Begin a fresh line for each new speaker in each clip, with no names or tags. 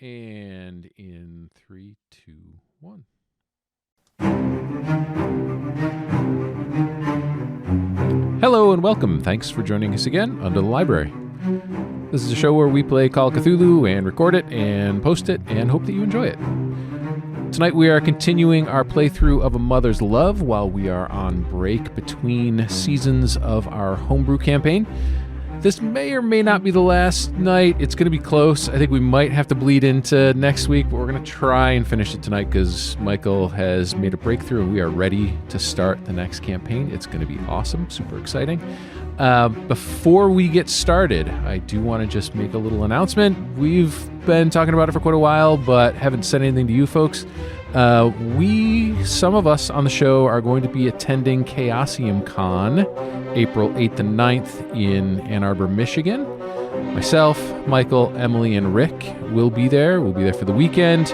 And in 3, 2, 1. Hello and welcome. Thanks for joining us again under the library. This is a show where we play Call of Cthulhu and record it and post it and hope that you enjoy it. Tonight we are continuing our playthrough of A Mother's Love while we are on break between seasons of our homebrew campaign. This may or may not be the last night. It's going to be close. I think we might have to bleed into next week, but we're going to try and finish it tonight because Michael has made a breakthrough and we are ready to start the next campaign. It's going to be awesome, super exciting. Before we get started, I do want to just make a little announcement. We've been talking about it for quite a while, but haven't said anything to you folks. Some of us on the show are going to be attending Chaosium Con April 8th and 9th in Ann Arbor, Michigan. Myself, Michael, Emily, and Rick will be there. We'll be there for the weekend.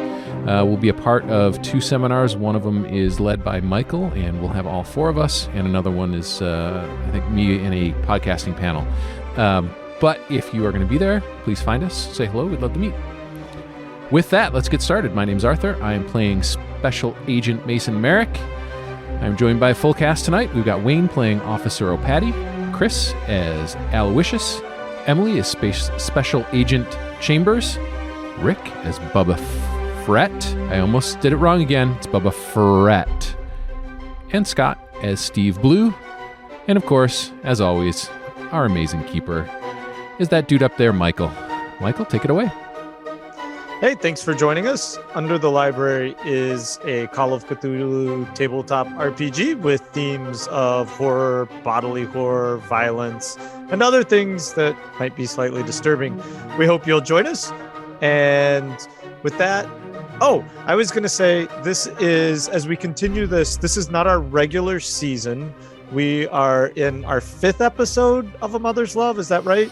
We'll be a part of 2 seminars. One of them is led by Michael, and we'll have all 4 of us. And another one is, I think, me in a podcasting panel. But if you are going to be there, please find us. Say hello. We'd love to meet. With that, let's get started. My name's Arthur. I am playing Special Agent Mason Merrick. I'm joined by a full cast tonight. We've got Wayne playing Officer O'Patty, Chris as Aloysius, Emily as Special Agent Chambers, Rick as Bubba Fret. I almost did it wrong again. It's Bubba Fret. And Scott as Steve Blue. And of course, as always, our amazing keeper is that dude up there, Michael. Michael, take it away.
Hey, thanks for joining us. Under the Library is a Call of Cthulhu tabletop RPG with themes of horror, bodily horror, violence, and other things that might be slightly disturbing. We hope you'll join us. And with that, I was going to say, this is, as we continue this is not our regular season. We are in our 5th episode of A Mother's Love. Is that right?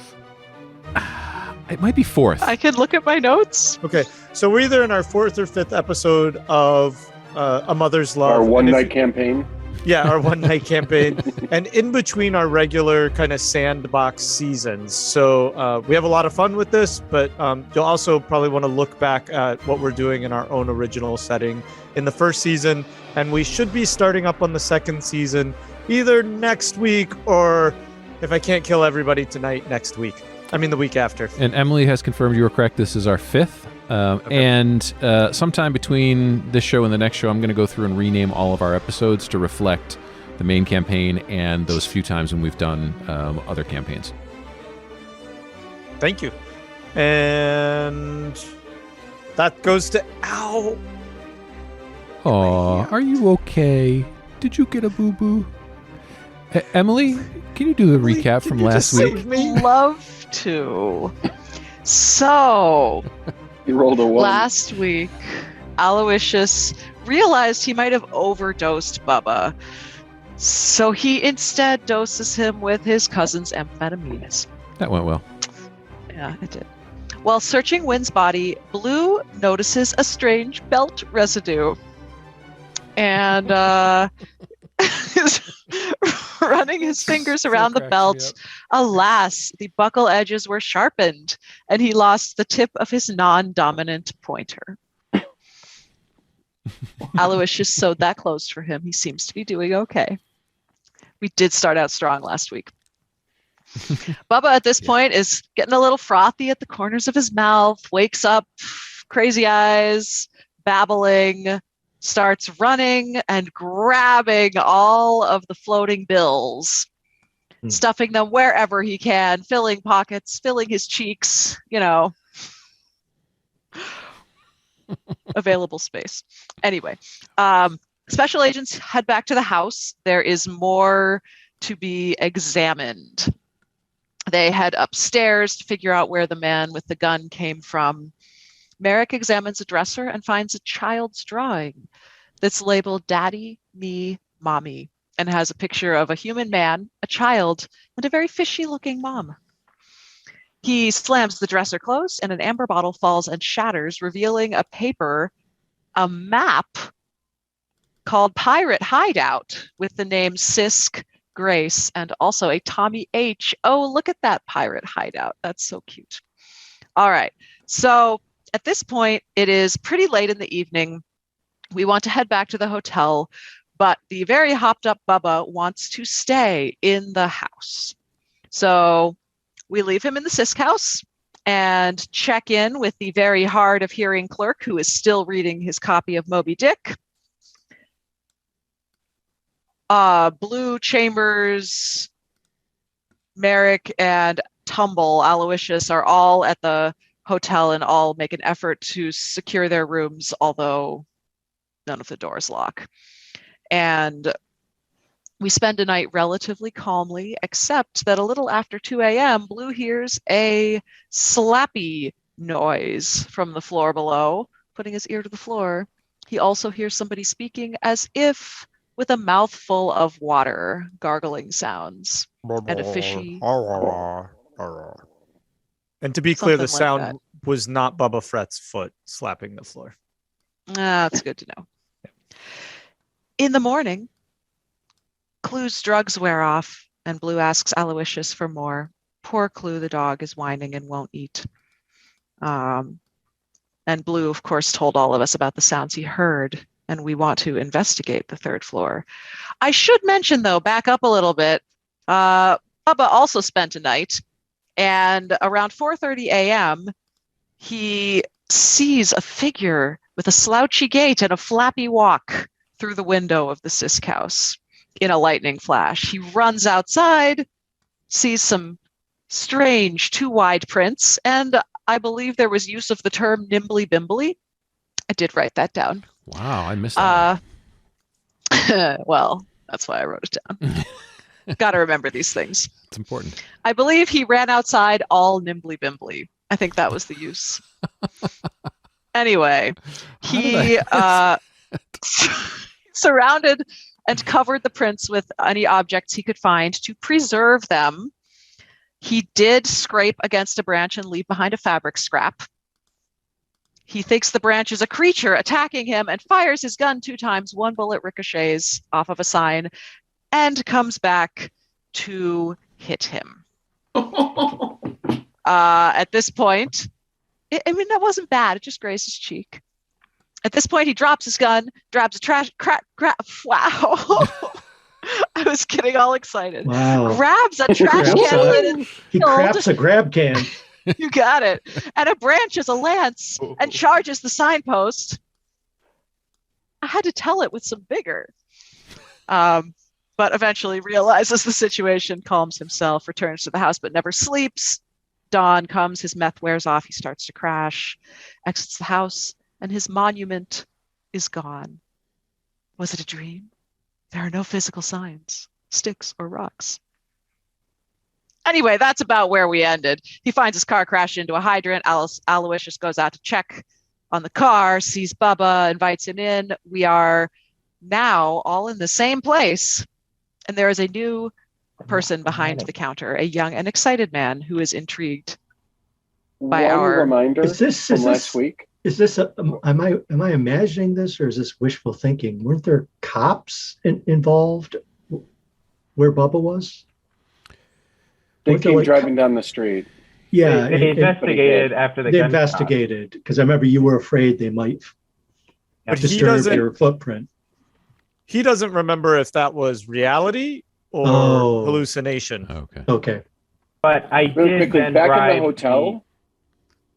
It might be 4th.
I could look at my notes.
Okay, so we're either in our 4th or 5th episode of A Mother's Love.
Our one-night campaign.
Yeah, our one-night campaign. And in between our regular kind of sandbox seasons. So we have a lot of fun with this, but you'll also probably want to look back at what we're doing in our own original setting in the first season. And we should be starting up on the 2nd season either next week or, if I can't kill everybody tonight, next week. I mean, the week after.
And Emily has confirmed you were correct. This is our 5th. Okay. And sometime between this show and the next show, I'm going to go through and rename all of our episodes to reflect the main campaign and those few times when we've done other campaigns.
Thank you. And that goes to Al.
Aw, are you okay? Did you get a boo-boo? Emily, can you do the recap from last week?
Love to. So,
you rolled a 1.
Last week, Aloysius realized he might have overdosed Bubba. So he instead doses him with his cousin's amphetamines.
That went well.
Yeah, it did. While searching Wynn's body, Blue notices a strange belt residue. And is running his fingers around the belt. Alas, the buckle edges were sharpened, and he lost the tip of his non-dominant pointer. Aloysius sewed that closed for him. He seems to be doing okay. We did start out strong last week. Bubba at this point is getting a little frothy at the corners of his mouth, wakes up, crazy eyes, babbling, starts running and grabbing all of the floating bills, stuffing them wherever he can, filling pockets, filling his cheeks, available space. Anyway, special agents head back to the house. There is more to be examined. They head upstairs to figure out where the man with the gun came from. Merrick examines a dresser and finds a child's drawing that's labeled Daddy, Me, Mommy, and has a picture of a human man, a child, and a very fishy-looking mom. He slams the dresser closed, and an amber bottle falls and shatters, revealing a paper, a map called Pirate Hideout with the name Sisk, Grace, and also a Tommy H. Oh, look at that pirate hideout. That's so cute. All right. So At this point, it is pretty late in the evening. We want to head back to the hotel, but the very hopped up Bubba wants to stay in the house. So we leave him in the Sisk house and check in with the very hard of hearing clerk who is still reading his copy of Moby Dick. Blue, Chambers, Merrick, and Tumble, Aloysius are all at the hotel and all make an effort to secure their rooms, although none of the doors lock. And we spend a night relatively calmly, except that a little after 2 a.m., Blue hears a slappy noise from the floor below, putting his ear to the floor. He also hears somebody speaking as if with a mouthful of water, gargling sounds, and a fishy...
And to be clear, the
Something like
sound was not Bubba Frett's foot slapping the floor.
That's good to know. In the morning, Clue's drugs wear off, and Blue asks Aloysius for more. Poor Clue, the dog, is whining and won't eat. And Blue, of course, told all of us about the sounds he heard, and we want to investigate the third floor. I should mention, though, back up a little bit, Bubba also spent a night, and around 4:30 a.m., he sees a figure with a slouchy gait and a flappy walk through the window of the Sisk house in a lightning flash. He runs outside, sees some strange two-wide prints, and I believe there was use of the term nimbly bimbly. I did write that down.
Wow, I missed that.
Well, that's why I wrote it down. Got to remember these things.
It's important.
I believe he ran outside all nimbly bimbly. I think that was the use. Anyway, he surrounded and covered the prints with any objects he could find to preserve them. He did scrape against a branch and leave behind a fabric scrap. He thinks the branch is a creature attacking him and fires his gun 2 times. 1 bullet ricochets off of a sign and comes back to hit him. At this point, that wasn't bad. It just grazed his cheek. At this point, he drops his gun, grabs a trash... Wow. I was getting all excited.
Wow.
Grabs a trash can lid and
He craps a grab can.
You got it. And a branch as a lance and charges the signpost. I had to tell it with some vigor. But eventually realizes the situation, calms himself, returns to the house, but never sleeps. Dawn comes, his meth wears off, he starts to crash, exits the house, and his monument is gone. Was it a dream? There are no physical signs, sticks or rocks. Anyway, that's about where we ended. He finds his car crashed into a hydrant. Aloysius goes out to check on the car, sees Bubba, invites him in. We are now all in the same place. And there is a new person behind the counter, a young and excited man who is intrigued by
One reminder from last week.
Is this am I imagining this, or is this wishful thinking? Weren't there cops involved where Bubba was?
They came driving down the street.
Yeah,
they investigated after the
they
gun
investigated because I remember you were afraid they might disturb your footprint.
He doesn't remember if that was reality or hallucination.
Okay.
But I
really
did
quickly
then
back
drive
in the hotel.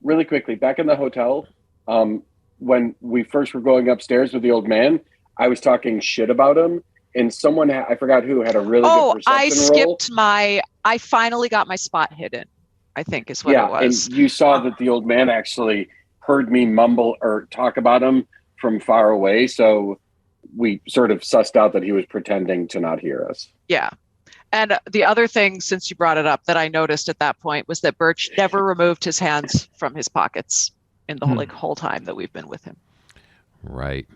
Really quickly back in the hotel. When we first were going upstairs with the old man, I was talking shit about him, and someone I forgot who had a really good perception roll.
I finally got my spot hidden, I think is what it was.
And you saw that the old man actually heard me mumble or talk about him from far away, so we sort of sussed out that he was pretending to not hear us.
Yeah. And the other thing, since you brought it up, that I noticed at that point was that Birch never removed his hands from his pockets in the whole time that we've been with him.
Right.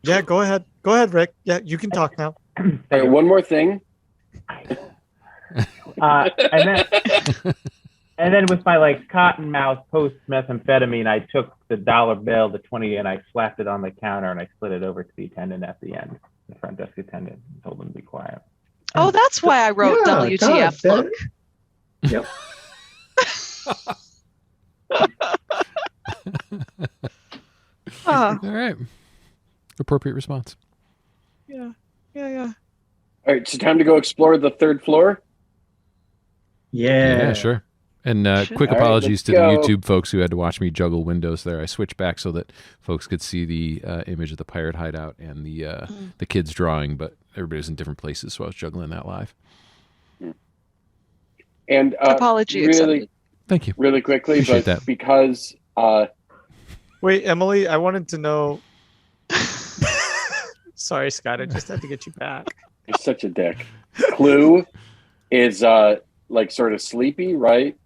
Yeah, go ahead. Go ahead, Rick. Yeah, you can talk now.
All right, one more thing.
And then with my cotton mouth post methamphetamine, I took the dollar bill, the 20, and I slapped it on the counter and I slid it over to the attendant at the end, the front desk attendant, and told them to be quiet.
Oh, that's why I wrote WTF. Look.
Yep.
Oh,
All right. Appropriate response.
yeah.
All right, so time to go explore the third floor.
Yeah.
Sure. And quick
All right,
apologies
let's
to
go.
the YouTube folks who had to watch me juggle windows there. I switched back so that folks could see the image of the pirate hideout and the kids drawing, but everybody was in different places, so I was juggling that live.
And
Apology
really,
accepted.
Thank you.
really quickly,
Appreciate
but
that.
because
Wait, Emily, I wanted to know. Sorry, Scott. I just had to get you back.
you're such a dick. Clue is like sort of sleepy, right?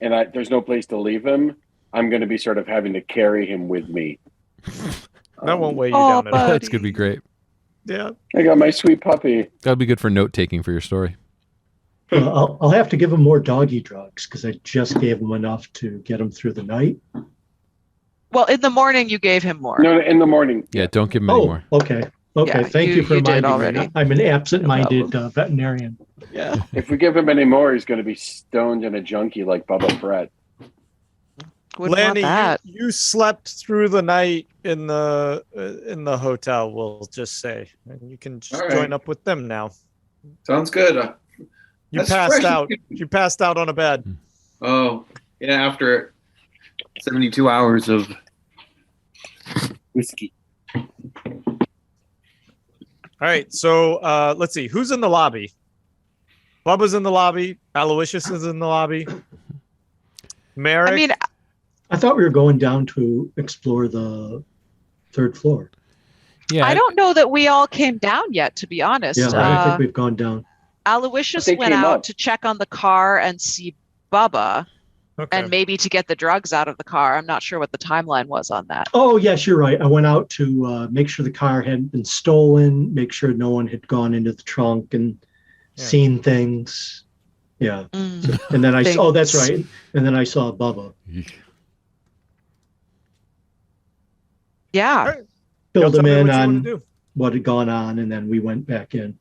And there's no place to leave him. I'm going to be sort of having to carry him with me.
That won't weigh you
Oh,
down at all.
That's going to be great.
Yeah.
I got my sweet puppy.
That'll be good for note taking for your story.
I'll have to give him more doggy drugs because I just gave him enough to get him through the night.
Well, in the morning you gave him more.
No, in the morning.
Yeah, don't give him any
Oh,
more.
okay. Okay.
Yeah,
Thank
you-
you for
you did
reminding me.
already.
I'm an absent-minded
No
veterinarian.
Yeah.
If we give him any more, he's going to be stoned and a junkie like Bubba Brett.
Wouldn't
Lanny,
want that.
you slept through the night in the hotel. We'll just say, and you can just
All right.
join up with them now.
Sounds good.
You
That's
passed
fresh.
out. You passed out on a bed.
Oh, yeah, after 72 hours of whiskey.
All right. So let's see. Who's in the lobby? Bubba's in the lobby. Aloysius is in the lobby. Merrick.
I mean,
I thought we were going down to explore the third floor.
Yeah,
I don't know that we all came down yet, to be honest.
Yeah, I think we've gone down.
Aloysius
They
went
came
out
up.
to check on the car and see Bubba,
okay.
and maybe to get the drugs out of the car. I'm not sure what the timeline was on that.
Oh, yes, you're right. I went out to make sure the car hadn't been stolen, make sure no one had gone into the trunk and seen things. Yeah.
Mm.
And then oh, that's
Things.
right. And then I saw Bubba.
Yeah.
All right.
Filled
Y'all
him
tell me
in
what you wanna
on
do.
what had gone on, and then we went back in.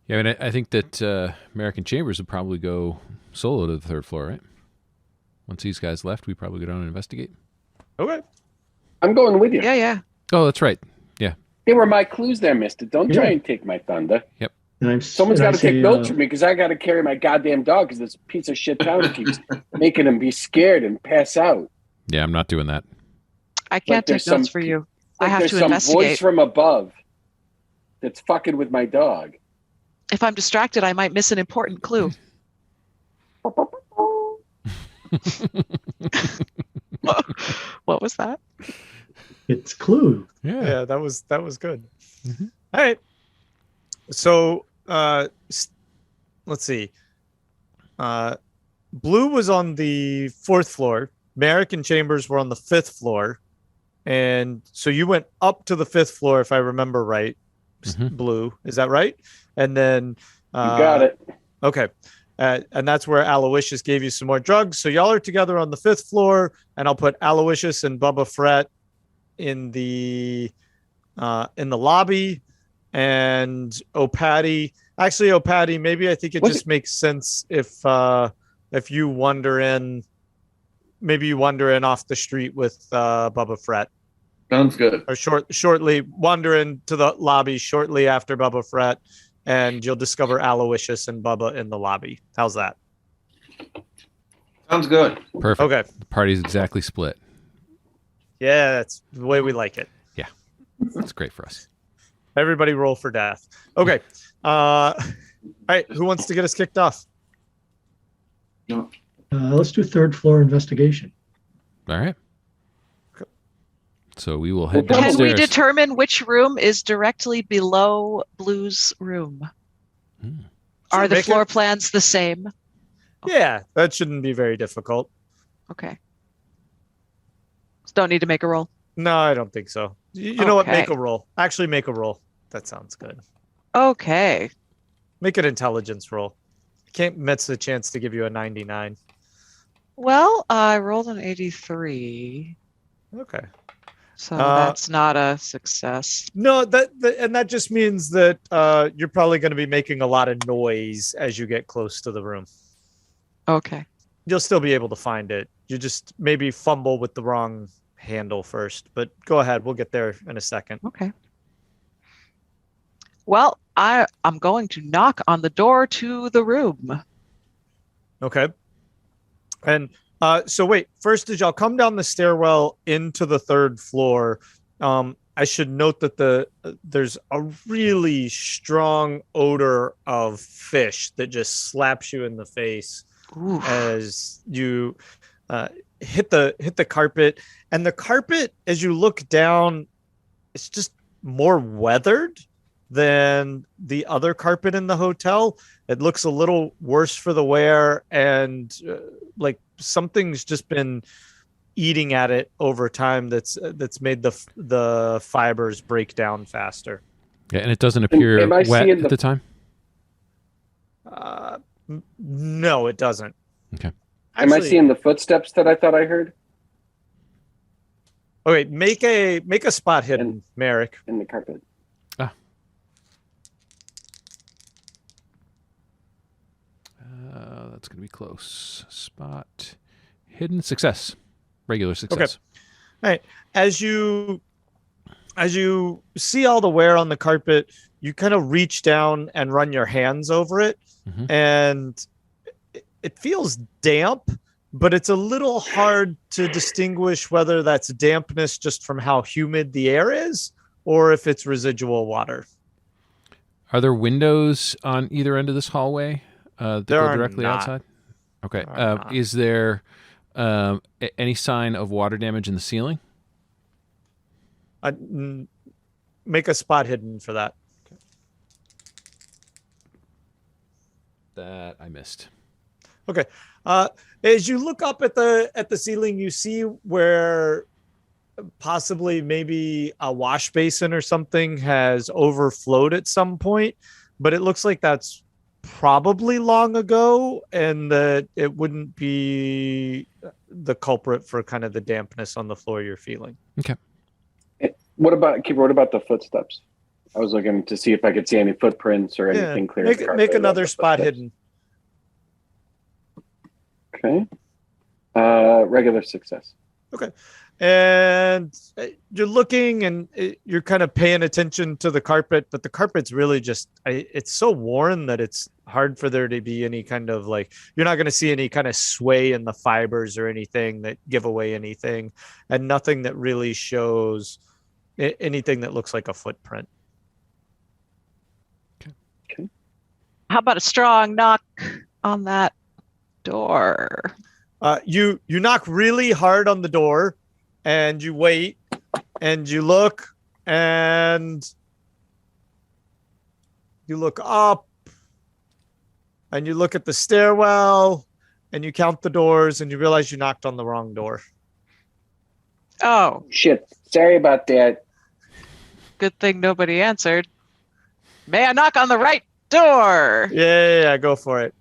Yeah, and I think that American Chambers would probably go solo to the third floor, right? Once these guys left, we probably go down and investigate.
Okay.
I'm going with you.
Yeah, yeah.
Oh, that's right.
They were my clues there, mister. Don't try
Yeah.
and take my thunder.
And
Someone's
and I
got to take
say,
notes from me because I got to carry my goddamn dog because this piece of shit town keeps making him be scared and pass out.
Yeah, I'm not doing that.
I can't
there's
take notes
some-
for you.
Like
I have
there's
to
some
investigate.
voice from above that's fucking with my dog.
If I'm distracted, I might miss an important clue. What was that?
It's Clue.
Yeah, that was good.
Mhm.
All right. So let's see. Blue was on the 4th floor. Merrick and Chambers were on the 5th floor. And so you went up to the 5th floor, if I remember right.
Mhm.
Blue, is that right? And then
You got it.
Okay. And that's where Aloysius gave you some more drugs. So y'all are together on the 5th floor, and I'll put Aloysius and Bubba Fret in the lobby, and Opatty. Actually, Opatty, maybe I think it
Was
just makes sense if you wander in. Maybe you wander in off the street with Bubba Fret,
Sounds good.
or shortly wander into the lobby shortly after Bubba Fret, and you'll discover Aloysius and Bubba in the lobby. How's that?
Sounds good.
Perfect.
Okay.
The party's exactly split.
Yeah, that's the way we like it.
That's great for us.
Everybody roll for death. Okay. All right. Who wants to get us kicked off?
Let's do third floor investigation.
All right. So we will head
Well,
Can we
downstairs.
determine which room is directly below Blue's room?
Hmm.
Are
Sure,
the
make
floor
it-
plans the same?
Yeah, that shouldn't be very difficult.
Okay. Don't need to make a roll.
No, I don't think so. You know what? Make
Okay.
a roll. Actually, make a roll. That sounds good.
Okay.
Make an intelligence roll. Can't miss the chance to give you a 99.
Well, I rolled an 83,
Okay.
so
Uh,
that's not a success.
No, that just means that you're probably going to be making a lot of noise as you get close to the room.
Okay.
you'll still be able to find it. You just maybe fumble with the wrong handle first, but go ahead. We'll get there in a second.
Okay. Well, I'm going to knock on the door to the room.
Okay. And so wait, first, did y'all come down the stairwell into the third floor? I should note that there's a really strong odor of fish that just slaps you in the face. Oof. As you hit the carpet, and the carpet, as you look down, it's just more weathered than the other carpet in the hotel. It looks a little worse for the wear, and like something's just been eating at it over time. That's made the fibers break down faster.
Yeah, and it doesn't appear wet at the time.
No, it doesn't.
Okay.
Am I seeing the footsteps that I thought I heard?
Okay, make a spot hidden, Merrick.
In the carpet.
That's going to be close. Spot hidden. Success. Regular success.
Okay. All right. As you see all the wear on the carpet, you kind of reach down and run your hands over it, and it feels damp, but it's a little hard to distinguish whether that's dampness just from how humid the air is or if it's residual water.
Are there windows on either end of this hallway that go directly outside? Okay. Is there any sign of water damage in the ceiling?
Make a spot hidden for that.
Okay. That I missed.
Okay. As you look up at the ceiling, you see where possibly maybe a wash basin or something has overflowed at some point, but it looks like that's probably long ago, and that it wouldn't be the culprit for kind of the dampness on the floor you're feeling.
Okay.
What about the footsteps? I was looking to see if I could see any footprints or anything clear.
Make another spot hidden.
Okay. Regular success.
Okay. And you're looking and you're kind of paying attention to the carpet, but the carpet's really just, it's so worn that it's hard for there to be any kind of like, you're not going to see any kind of sway in the fibers or anything that give away anything, and nothing that really shows anything that looks like a footprint.
Okay.
How about a strong knock on that door?
You knock really hard on the door, and you wait, and you look, and you look up, and you look at the stairwell, and you count the doors, and you realize you knocked on the wrong door.
Oh.
Shit. Sorry about that.
Good thing nobody answered. May I knock on the right door?
Yeah, go for it.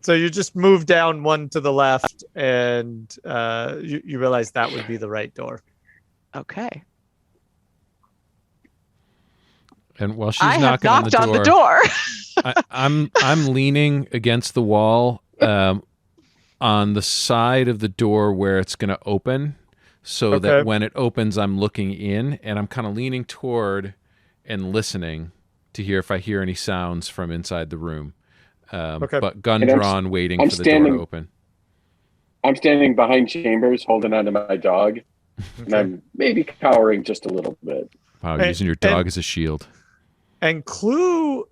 So you just move down one to the left, and you realize that would be the right door.
Okay.
And while she's knocking on the door, I'm leaning against the wall on the side of the door where it's going to open, so that when it opens, I'm looking in, and I'm kind of leaning toward and listening to hear if I hear any sounds from inside the room. But gun drawn, waiting for the door to open.
I'm standing behind Chambers, holding onto my dog, and I'm maybe cowering just a little bit.
Wow, using your dog as a shield.
And Clue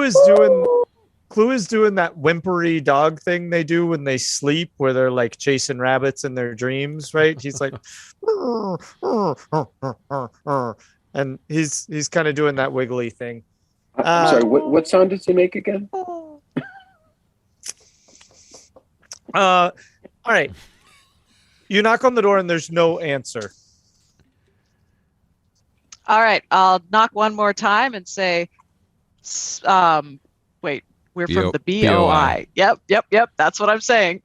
is doing that whimpery dog thing they do when they sleep, where they're like chasing rabbits in their dreams, right? He's like, and he's kind of doing that wiggly thing.
I'm sorry, what sound does he make again?
All right. You knock on the door and there's no answer.
All right. I'll knock one more time and say, wait, we're from the BOI. Yep. That's what I'm saying.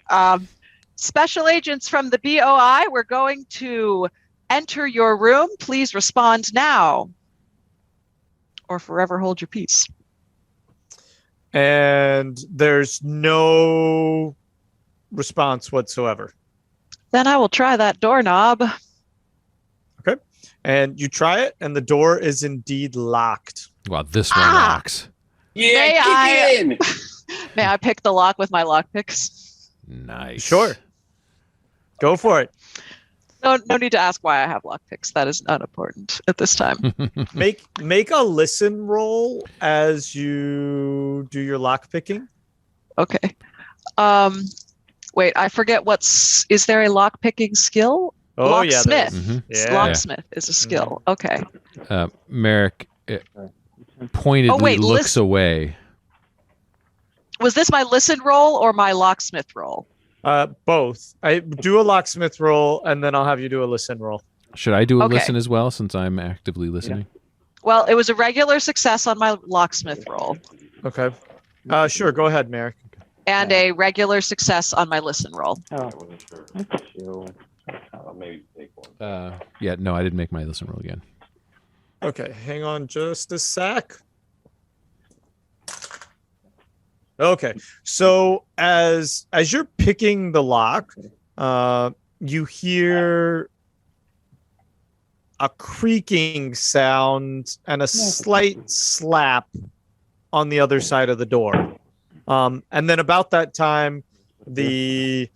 Special agents from the BOI, we're going to enter your room. Please respond now, or forever hold your peace.
And there's no response whatsoever.
Then I will try that doorknob.
Okay. And you try it, and the door is indeed locked.
Wow, this one locks.
Yeah, kick in.
May I pick the lock with my lock picks?
Nice.
Sure. Go for it.
No need to ask why I have lock picks. That is not important at this time.
Make a listen roll as you do your lock picking.
Okay. Wait, I forget is there a lock picking skill?
Oh,
Locksmith.
Yeah.
Locksmith is a skill. Okay.
Merrick pointedly looks away.
Was this my listen roll or my locksmith roll?
Both. I do a locksmith roll, and then I'll have you do a listen roll.
Should I do a listen as well, since I'm actively listening?
Well, it was a regular success on my locksmith roll.
Okay. Sure. Go ahead, Merrick.
And a regular success on my listen roll.
Oh, maybe take one.
Yeah, no, I didn't make my listen roll again.
Okay, hang on just a sec. Okay, so as you're picking the lock, you hear a creaking sound and a slight slap on the other side of the door. And then about that time, you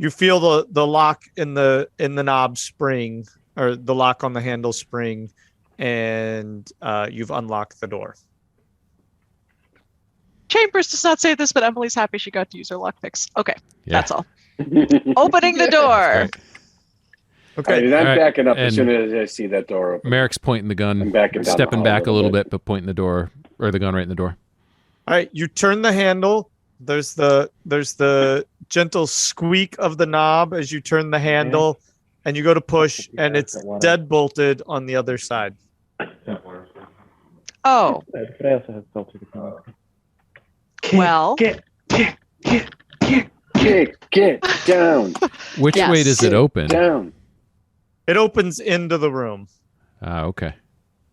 feel the lock in the knob spring, or the lock on the handle spring, and you've unlocked the door.
Chambers does not say this, but Emily's happy she got to use her lockpicks. Okay, that's all. Opening the door.
Right.
Okay,
and I'm backing up as soon as I see that door open.
Merrick's pointing the gun,
I'm backing down
stepping
the hall
back a little bit, but pointing the door, or the gun right in the door.
All right, you turn the handle. There's the gentle squeak of the knob as you turn the handle, and you go to push, and it's deadbolted on the other side.
Oh. Well.
Get down.
Which way does it open?
Down.
It opens into the room.
Okay.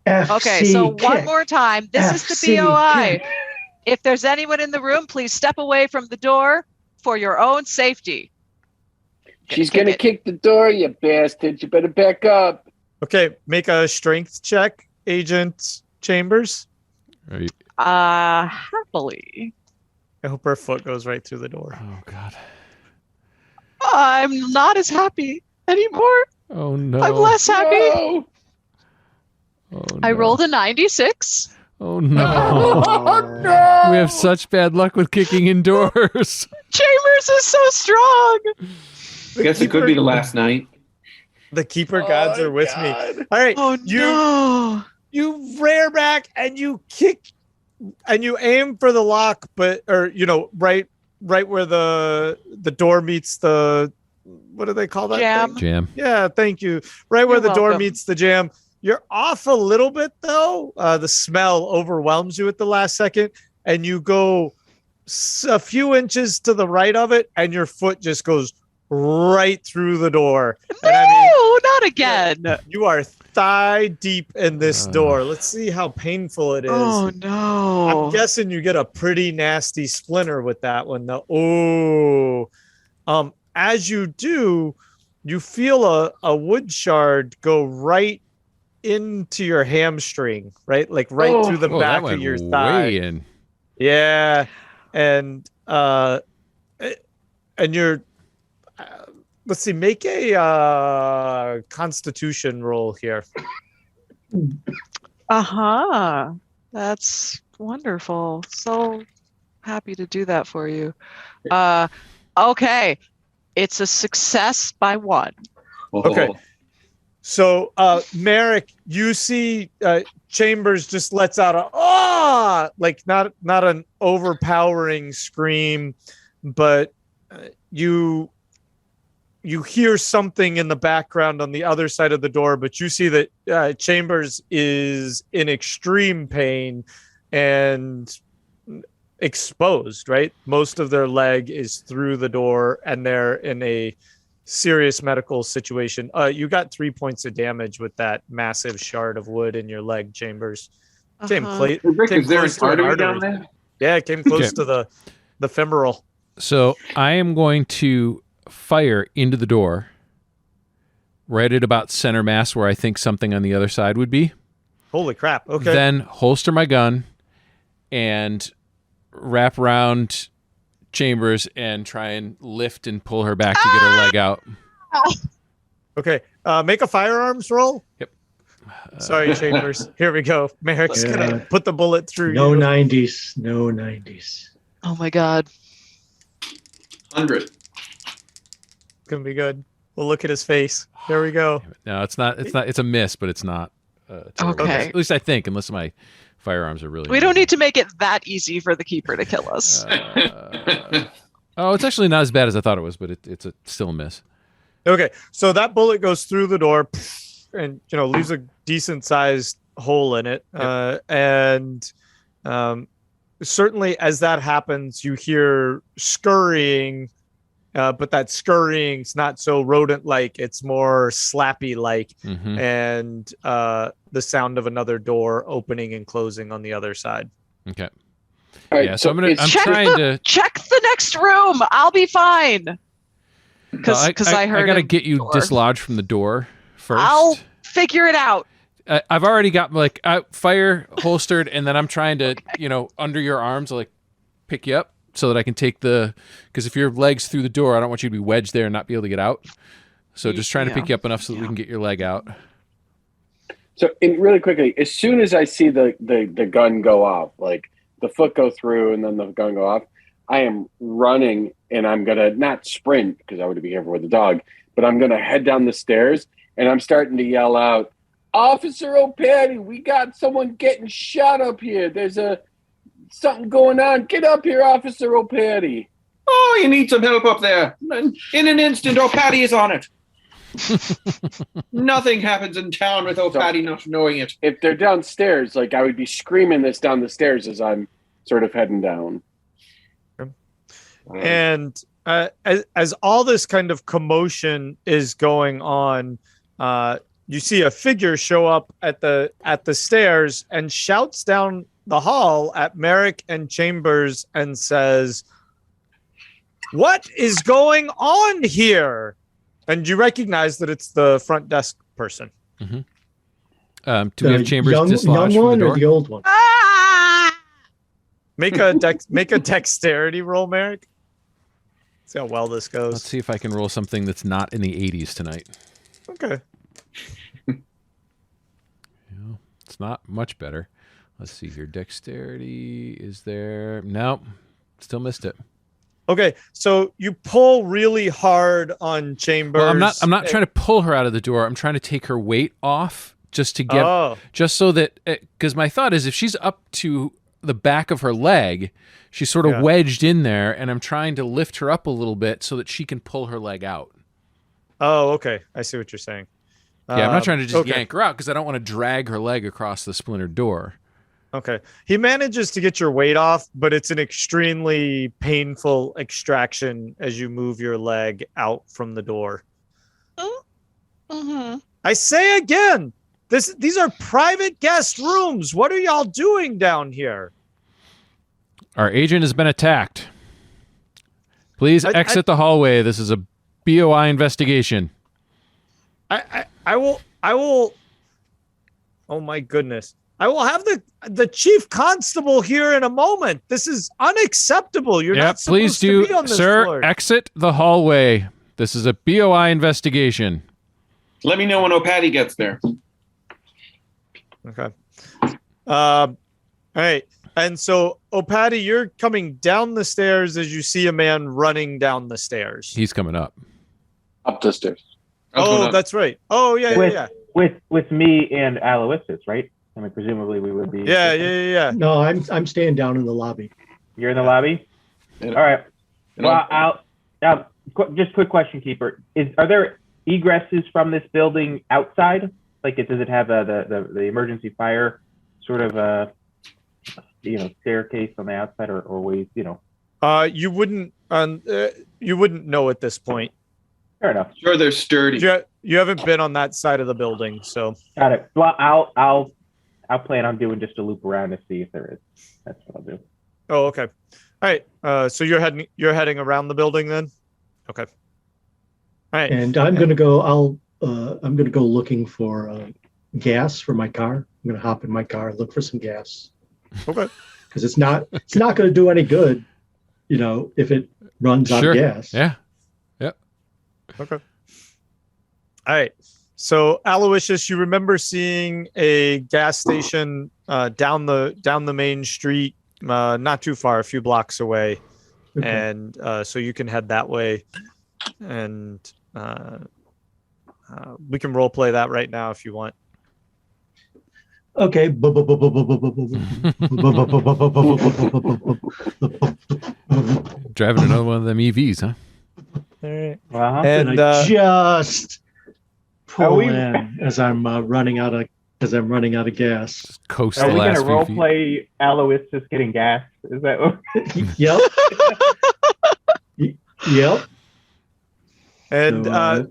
Okay, so one more time. This is the BOI. If there's anyone in the room, please step away from the door for your own safety.
She's going to kick the door, you bastard. You better back up.
Okay, make a strength check, Agent Chambers.
Happily.
I hope her foot goes right through the door.
Oh, God.
I'm not as happy anymore.
Oh, no.
I'm less happy.
No.
Oh, no.
I rolled a 96.
Oh, no.
Oh, no.
We have such bad luck with kicking in doors.
Chambers is so strong.
I guess it could be the last night.
The keeper gods are with me. All right.
Oh, no.
You rear back and you kick and you aim for the lock, right where the door meets the, what do they call that
Jam.
thing?
Jam.
Yeah, thank you. Right where
You're
the door
welcome.
meets the jam. You're off a little bit though. The smell overwhelms you at the last second, and you go a few inches to the right of it, and your foot just goes right through the door.
No,
and
not again.
You are thigh deep in this door. Let's see how painful it is.
Oh, no.
I'm guessing you get a pretty nasty splinter with that one though. Oh, as you do, you feel a wood shard go right into your hamstring, right? Like right through the back of your thigh.
Way in.
Yeah. And you're, let's see, make a constitution roll here.
That's wonderful. So happy to do that for you. Okay. It's a success by 1.
Okay. So, Merrick, you see Chambers just lets out a like not an overpowering scream, but you hear something in the background on the other side of the door, but you see that Chambers is in extreme pain and exposed, right? Most of their leg is through the door and they're in a serious medical situation. You got 3 points of damage with that massive shard of wood in your leg, Chambers. Came
Rick,
came
is there an
close to an
artery
artery.
down there?
Yeah, it came close to the femoral.
So I am going to fire into the door right at about center mass where I think something on the other side would be.
Holy crap. Okay.
Then holster my gun and wrap around Chambers and try and lift and pull her back to get her leg out.
Okay. Make a firearms roll.
Yep.
Sorry, Chambers. Here we go. Merrick's going to put the bullet through
No
you.
90s. No 90s.
Oh my God.
100.
It's going to be good. We'll look at his face. There we go.
No, it's not. It's a miss, but it's not. Terrible.
Okay.
At least I think, unless my firearms are really.
We don't need to make it that easy for the keeper to kill us.
Oh, it's actually not as bad as I thought it was, but it's still a miss.
Okay. So that bullet goes through the door and, leaves a decent sized hole in it. And certainly as that happens, you hear scurrying. But that scurrying's not so rodent-like; it's more slappy-like, and the sound of another door opening and closing on the other side.
Okay.
All right,
Yeah, so I'm
check
trying to
check the next room. I'll be fine. Because I heard.
I gotta
him
get you
door.
dislodged from the door first.
I'll figure it out.
I've already got fire holstered, and then I'm trying to, under your arms, pick you up. So that I can take because if your leg's through the door, I don't want you to be wedged there and not be able to get out. So just trying to pick you up enough so that we can get your leg out.
So, really quickly, as soon as I see the gun go off, like the foot go through and then the gun go off, I am running and I'm gonna not sprint because I would be careful with the dog, but I'm gonna head down the stairs and I'm starting to yell out, "Officer O'Patty, we got someone getting shot up here. There's something going on. Get up here, Officer O'Patty."
Oh, you need some help up there. In an instant, O'Patty is on it. Nothing happens in town with O'Patty not knowing it.
If they're downstairs, I would be screaming this down the stairs as I'm sort of heading down.
And as all this kind of commotion is going on, you see a figure show up at the stairs and shouts down the hall at Merrick and Chambers and says, "What is going on here?" And you recognize that it's the front desk person.
Do we have Chambers dislodged
young
from
one
the door?
or the old one?
Make a dexterity roll, Merrick. See how well this goes.
Let's see if I can roll something that's not in the 80s tonight.
Okay.
It's not much better. Let's see here. Dexterity is there. Nope. Still missed it.
Okay, so you pull really hard on Chambers.
Well, I'm not trying to pull her out of the door. I'm trying to take her weight off just to get just so that because my thought is if she's up to the back of her leg, she's sort of wedged in there, and I'm trying to lift her up a little bit so that she can pull her leg out.
Oh, okay. I see what you're saying.
Yeah, I'm not trying to just yank her out because I don't want to drag her leg across the splintered door.
Okay. He manages to get your weight off, but it's an extremely painful extraction as you move your leg out from the door.
Mm-hmm.
I say again, these are private guest rooms. What are y'all doing down here?
Our agent has been attacked. Please exit the hallway. This is a BOI investigation.
I will. Oh my goodness. I will have the chief constable here in a moment. This is unacceptable. You're not supposed
please
to
do,
be on this
sir.
floor.
Exit the hallway. This is a BOI investigation.
Let me know when O'Patty gets there.
Okay. All right. And so, O'Patty, you're coming down the stairs as you see a man running down the stairs.
He's coming up.
Up the stairs.
Oh, that's right. Oh, yeah.
With me and Aloysius, right? I mean, presumably we would be.
Yeah.
No, I'm staying down in the lobby.
You're in the lobby?
And,
All right.
and
Well, just quick question, Keeper. Are there egresses from this building outside? Like, does it have the emergency fire sort of staircase on the outside or ways,
You wouldn't know at this point.
Fair enough.
sure they're sturdy.
You haven't been on that side of the building, so.
Got it. Well, I'll plan on doing just a loop around to see if there is. That's what I'll do.
Oh, okay. All right. So you're heading around the building then? Okay. All right.
And I'm gonna go. I'm gonna go looking for gas for my car. I'm gonna hop in my car, look for some gas.
Okay.
Because it's not gonna do any good, if it runs out of gas.
Yeah. Yep.
Okay. All right. So Aloysius, you remember seeing a gas station down the main street, not too far, a few blocks away, and so you can head that way, and we can role play that right now if you want.
Okay.
Driving another one of them EVs, huh?
All right.
Uh-huh.
And I just pull in as I'm running out of gas.
Just coast
Are
the
we going
last
to
few
role
feet.
play Aloysius getting gas? Is that what?
Yep. Yep.
And
So,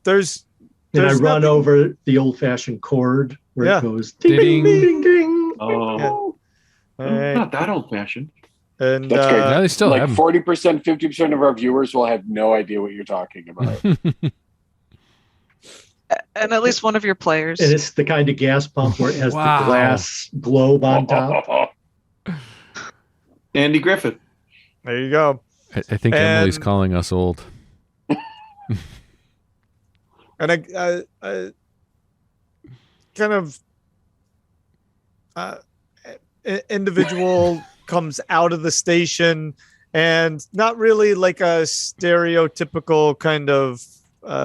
there's
And I run
nothing-
over the old-fashioned cord where
Yeah.
it goes ding, ding, ding, ding, ding.
Oh,
All right.
not that old fashioned.
And
That's great.
No, they still
Like
have 'em.
40%, 50% of our viewers will have no idea what you're talking about.
And at least one of your players.
And it's the kind of gas pump where it has
Wow.
the glass globe on top.
Andy Griffith.
there you go.
I think Emily's
And-
calling us old.
And I kind of individual comes out of the station, and not really like a stereotypical kind of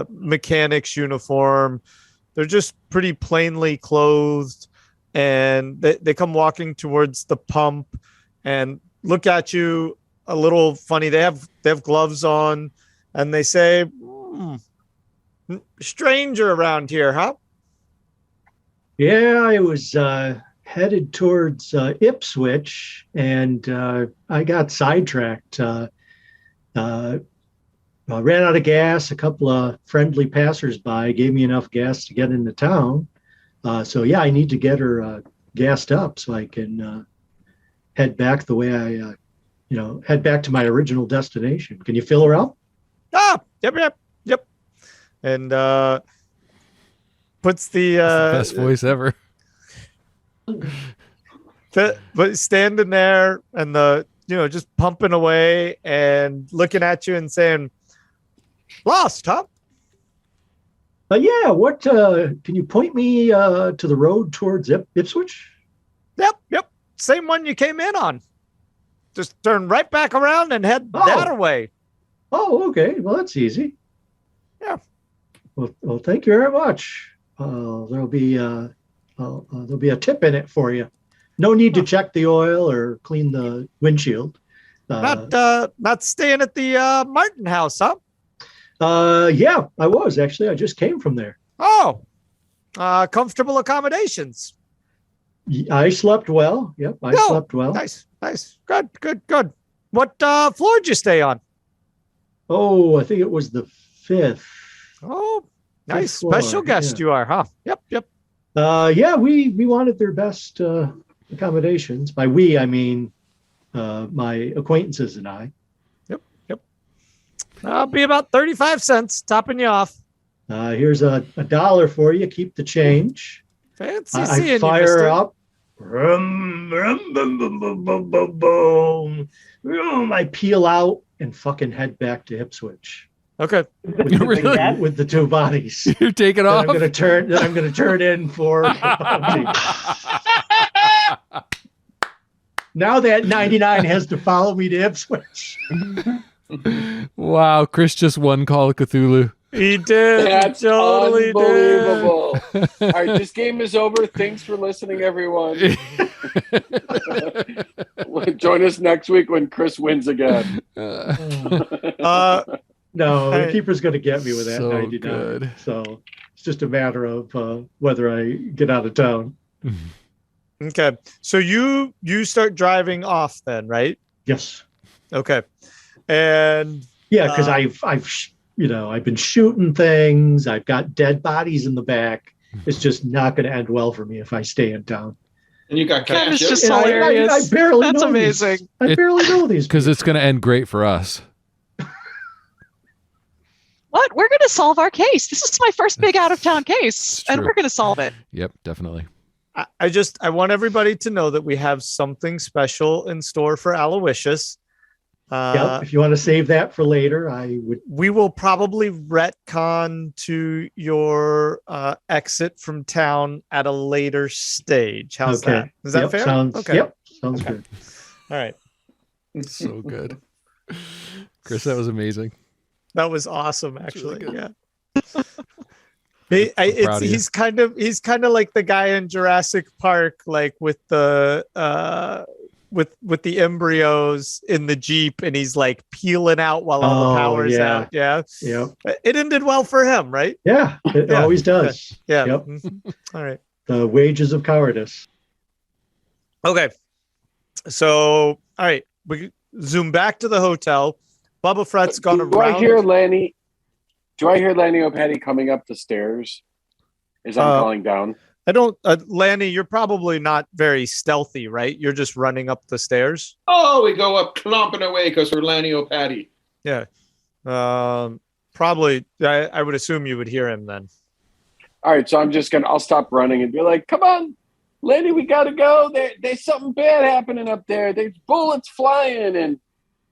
mechanic's uniform. They're just pretty plainly clothed, and they come walking towards the pump and look at you a little funny. They have gloves on, and they say, stranger around here, huh?
Yeah, I was headed towards Ipswich, and I got sidetracked. Ran out of gas. A couple of friendly passersby gave me enough gas to get into town. So yeah, I need to get her gassed up so I can head back the way I, head back to my original destination. Can you fill her up?
Yep. And puts the
Best voice ever.
but standing there and just pumping away and looking at you and saying, lost, huh?
Yeah. What? Can you point me to the road towards Ipswich?
Yep. Same one you came in on. Just turn right back around and head that way.
Oh, okay. Well, that's easy.
Yeah.
Well, thank you very much. There'll be a tip in it for you. No need to check the oil or clean the windshield.
Not staying at the Martin house, huh?
Yeah, I was actually. I just came from there.
Oh, comfortable accommodations.
I slept well. Yep, I slept well.
Nice. Good. What floor did you stay on?
Oh, I think it was the 5th.
Oh, nice.
Fifth floor,
Special guest
yeah.
you are, huh? Yep.
Yeah, we wanted their best accommodations. By we, I mean my acquaintances and I.
Yep. I'll be about 35 cents, topping you off.
Here's a $1 for you. Keep the change.
Fancy
I
seeing you,
fire
mister.
up. Rum, rum, boom, boom, boom, boom, boom, boom. Boom. I peel out and fucking head back to Ipswich
Okay.
Really?
with the 2 bodies.
You're taking
Then
off?
I'm gonna turn in for bounty. Now that 99 has to follow me to Ipswich.
Wow, Chris just won Call of Cthulhu.
He did.
That's
He totally did.
unbelievable. All right, this game is over. Thanks for listening, everyone. Join us next week when Chris wins again.
No,
Hey.
the keeper's going to get me with that
So
99.
good.
So it's just a matter of whether I get out of town.
Okay. So you start driving off then, right?
Yes.
Okay. And
Yeah, because I've been shooting things. I've got dead bodies in the back. It's just not going to end well for me if I stay in town.
And you got
That
cash.
is just
Yeah,
hilarious.
I barely
That's
know
amazing.
These. I barely know these
Because
people.
it's going to end great for us.
What? We're going to solve our case. This is my first big out of town case,
It's
and
true.
we're going to solve it.
Yep, definitely.
I want everybody to know that we have something special in store for Aloysius.
Yep. If you want to save that for later, I would.
We will probably retcon to your exit from town at a later stage. How's
Okay.
that? Is that
Yep,
fair?
Sounds.
Okay.
Yep. Sounds
Okay.
good.
All right.
So good. Chris, that was amazing.
That was awesome, actually.
really
Yeah.
I'm proud of you.
He's kind of like the guy in Jurassic Park, like with the with the embryos in the Jeep, and he's like peeling out while all the
Oh,
power's
yeah.
out. Yeah.
Yep.
It ended well for him, right?
Yeah. It
Yeah.
always does.
Yeah.
Yep.
Mhm. All right.
The wages of cowardice.
Okay. So, all right, we zoom back to the hotel. Bubba Frett's gone
Do I
around.
hear Lanny? Do I hear Lanny O'Patty coming up the stairs as I'm calling down?
I don't, Lanny, you're probably not very stealthy, right? You're just running up the stairs.
Oh, we go up clomping away because we're Lanny O'Patty.
Yeah. Probably, I would assume you would hear him then.
All right, so I'll stop running and be like, come on, Lanny, we got to go. There's something bad happening up there. There's bullets flying and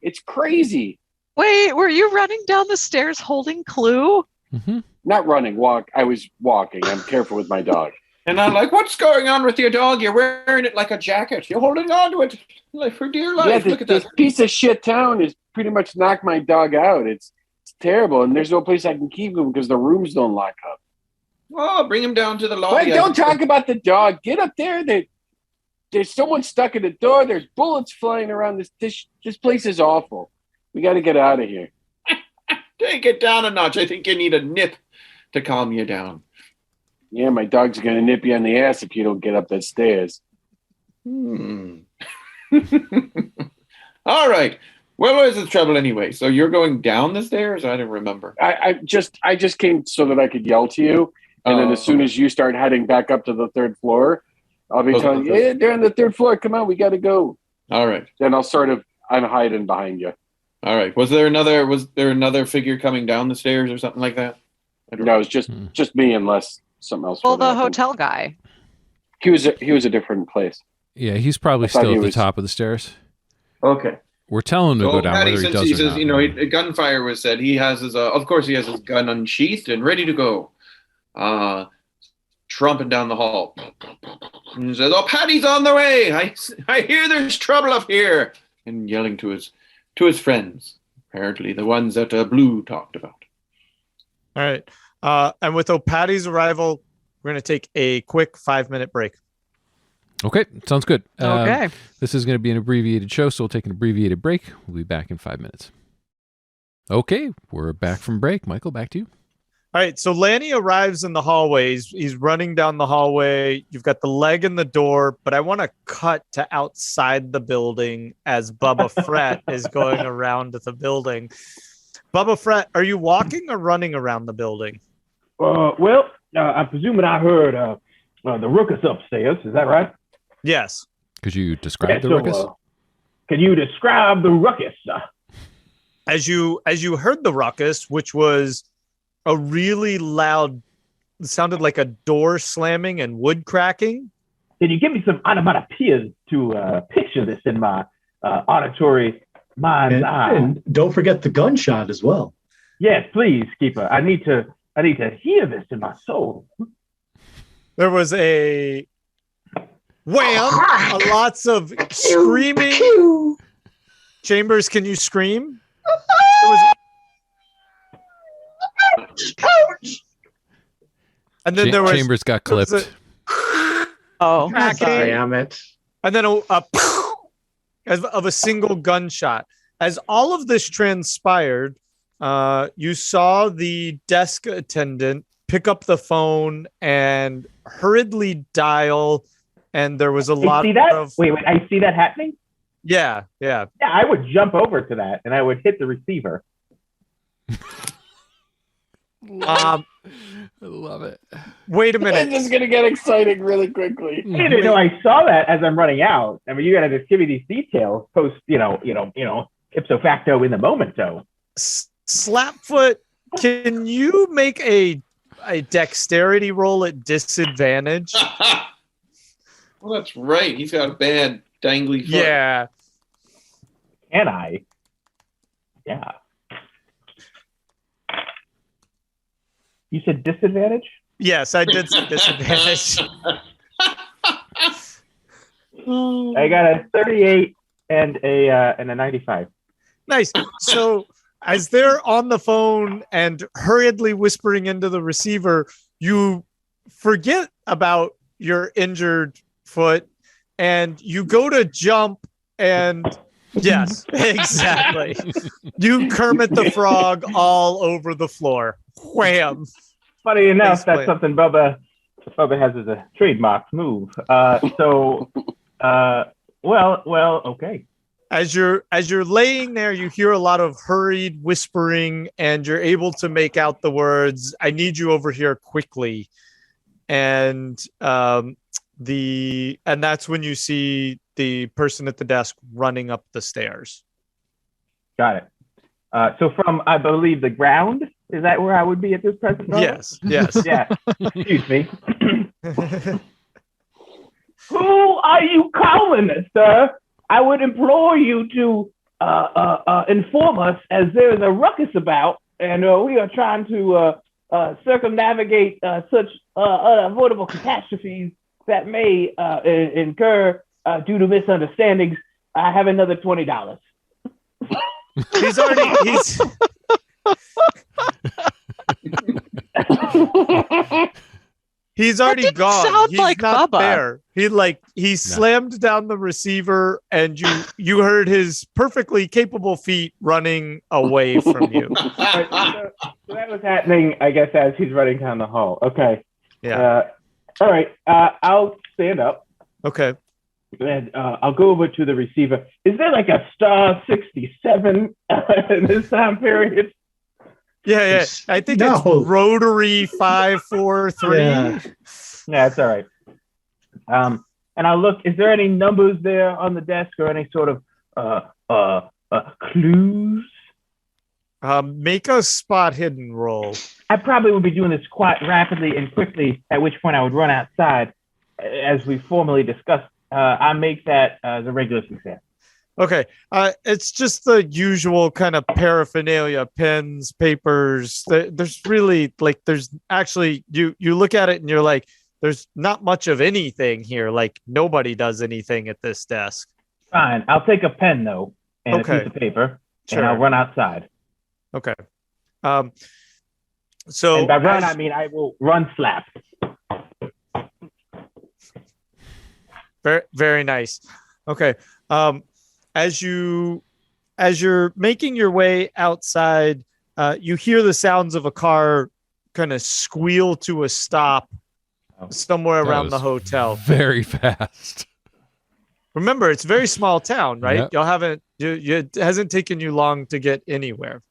it's crazy.
Wait, were you running down the stairs holding Clue?
Mm-hmm.
Not running, walk. I was walking. I'm careful with my dog.
And I'm like, what's going on with your dog? You're wearing it like a jacket. You're holding on to it like for dear life.
Yeah,
Look at
this
that.
piece of shit town has pretty much knocked my dog out. It's terrible, and there's no place I can keep him because the rooms don't lock up.
Oh, bring him down to the lobby.
Wait, don't talk about the dog. Get up there. There's someone stuck at the door. There's bullets flying around. This place is awful. We got to get out of here.
Take it down a notch. I think you need a nip to calm you down.
Yeah, my dog's going to nip you on the ass if you don't get up the stairs.
All right. Well, where's the trouble anyway? So you're going down the stairs? I don't remember.
I just came so that I could yell to you, and then as soon as you start heading back up to the third floor, I'll be telling you, hey, they're on the third floor. Come on, we got to go.
All right.
Then I'm hiding behind you.
All right. Was there another figure coming down the stairs or something like that?
No, it's just me, unless something else.
Well,
would
the
happen.
hotel guy.
He was a different place.
Yeah, he's probably
thought
still
he
at the
was-
top of the stairs.
Okay.
We're telling him to go down,
Patty,
whether he
since
does
he
or
says,
not.
gunfire was said, he has his, of course he has his gun unsheathed and ready to go. Trumping down the hall. And he says, oh, Patty's on the way. I hear there's trouble up here. And yelling to his friends, apparently the ones that Blue talked about.
All right. And with O'Patty's arrival, we're going to take a quick 5-minute break.
Okay, sounds good.
Okay.
This is going to be an abbreviated show, so we'll take an abbreviated break. We'll be back in 5 minutes. Okay, we're back from break. Michael, back to you.
All right. So Lanny arrives in the hallways. He's running down the hallway. You've got the leg in the door, but I want to cut to outside the building as Bubba Frett is going around the building. Bubba Frett, are you walking or running around the building?
I'm presuming I heard the ruckus upstairs. Is that right?
Yes.
Could you describe the ruckus?
Can you describe the ruckus?
As you heard the ruckus, which was a really loud, it sounded like a door slamming and wood cracking.
Can you give me some onomatopoeias to picture this in my auditory mind's eye?
And don't forget the gunshot as well.
Yes, please, Keeper. I need to hear this in my soul.
There was a wham, lots of screaming. Chambers, can you scream? There was... And then there was
Chambers got clipped.
Oh,
cracking,
Damn it.
and then a of a single gunshot. As all of this transpired, you saw the desk attendant pick up the phone and hurriedly dial, and there was a lot
See that?
of
Wait, I see that happening?
yeah.
Yeah, I would jump over to that and I would hit the receiver.
I love it.
Wait a minute.
This is gonna get exciting really quickly.
I didn't know I saw that as I'm running out. I mean, you gotta just give me these details post, ipso facto in the momento.
Slapfoot, can you make a dexterity roll at disadvantage?
Well, that's right. He's got a bad dangly foot.
Yeah.
Can I? Yeah. You said disadvantage?
Yes, I did say disadvantage.
I got a 38 and a 95.
Nice. So as they're on the phone and hurriedly whispering into the receiver, you forget about your injured foot and you go to jump and yes, exactly. You Kermit the Frog all over the floor. Wham.
Funny enough,
Basically.
that's something Bubba has as a trademark move. Okay.
As you're laying there, you hear a lot of hurried whispering, and you're able to make out the words, "I need you over here quickly." And that's when you see the person at the desk running up the stairs.
Got it. So from, I believe, the ground, is that where I would be at this present moment?
Yes.
Yeah. Excuse me. Who are you calling, sir? I would implore you to inform us, as there is a ruckus about, and we are trying to circumnavigate such unavoidable catastrophes that may incur due to misunderstandings. I have another $20.
He's already gone.
Sound
He's
like
not
Bubba.
there. He slammed down the receiver, and you heard his perfectly capable feet running away from you.
So that was happening, I guess, as he's running down the hall. Okay.
Yeah.
All right. I'll stand up.
Okay.
And I'll go over to the receiver. Is there like a star 67 in this time period?
Yeah. I think it's rotary 543.
Yeah.
Yeah, it's all right. And I'll look. Is there any numbers there on the desk or any sort of clues?
Make a spot hidden roll.
I probably would be doing this quite rapidly and quickly, at which point I would run outside, as we formally discussed. I make that as a regular success.
Okay. It's just the usual kind of paraphernalia, pens, papers. There's really there's actually, you look at it and you're like, there's not much of anything here. Like nobody does anything at this desk.
Fine. I'll take a pen though, and
Okay.
a piece of paper,
Sure.
and I'll run outside.
Okay. So
And by run, I mean I will run slap.
very, very nice. Okay. As you're making your way outside, you hear the sounds of a car kind of squeal to a stop somewhere
That
around the
was
hotel.
Very fast.
Remember, it's a very small town, right?
Yep.
Y'all haven't, it hasn't taken you long to get anywhere.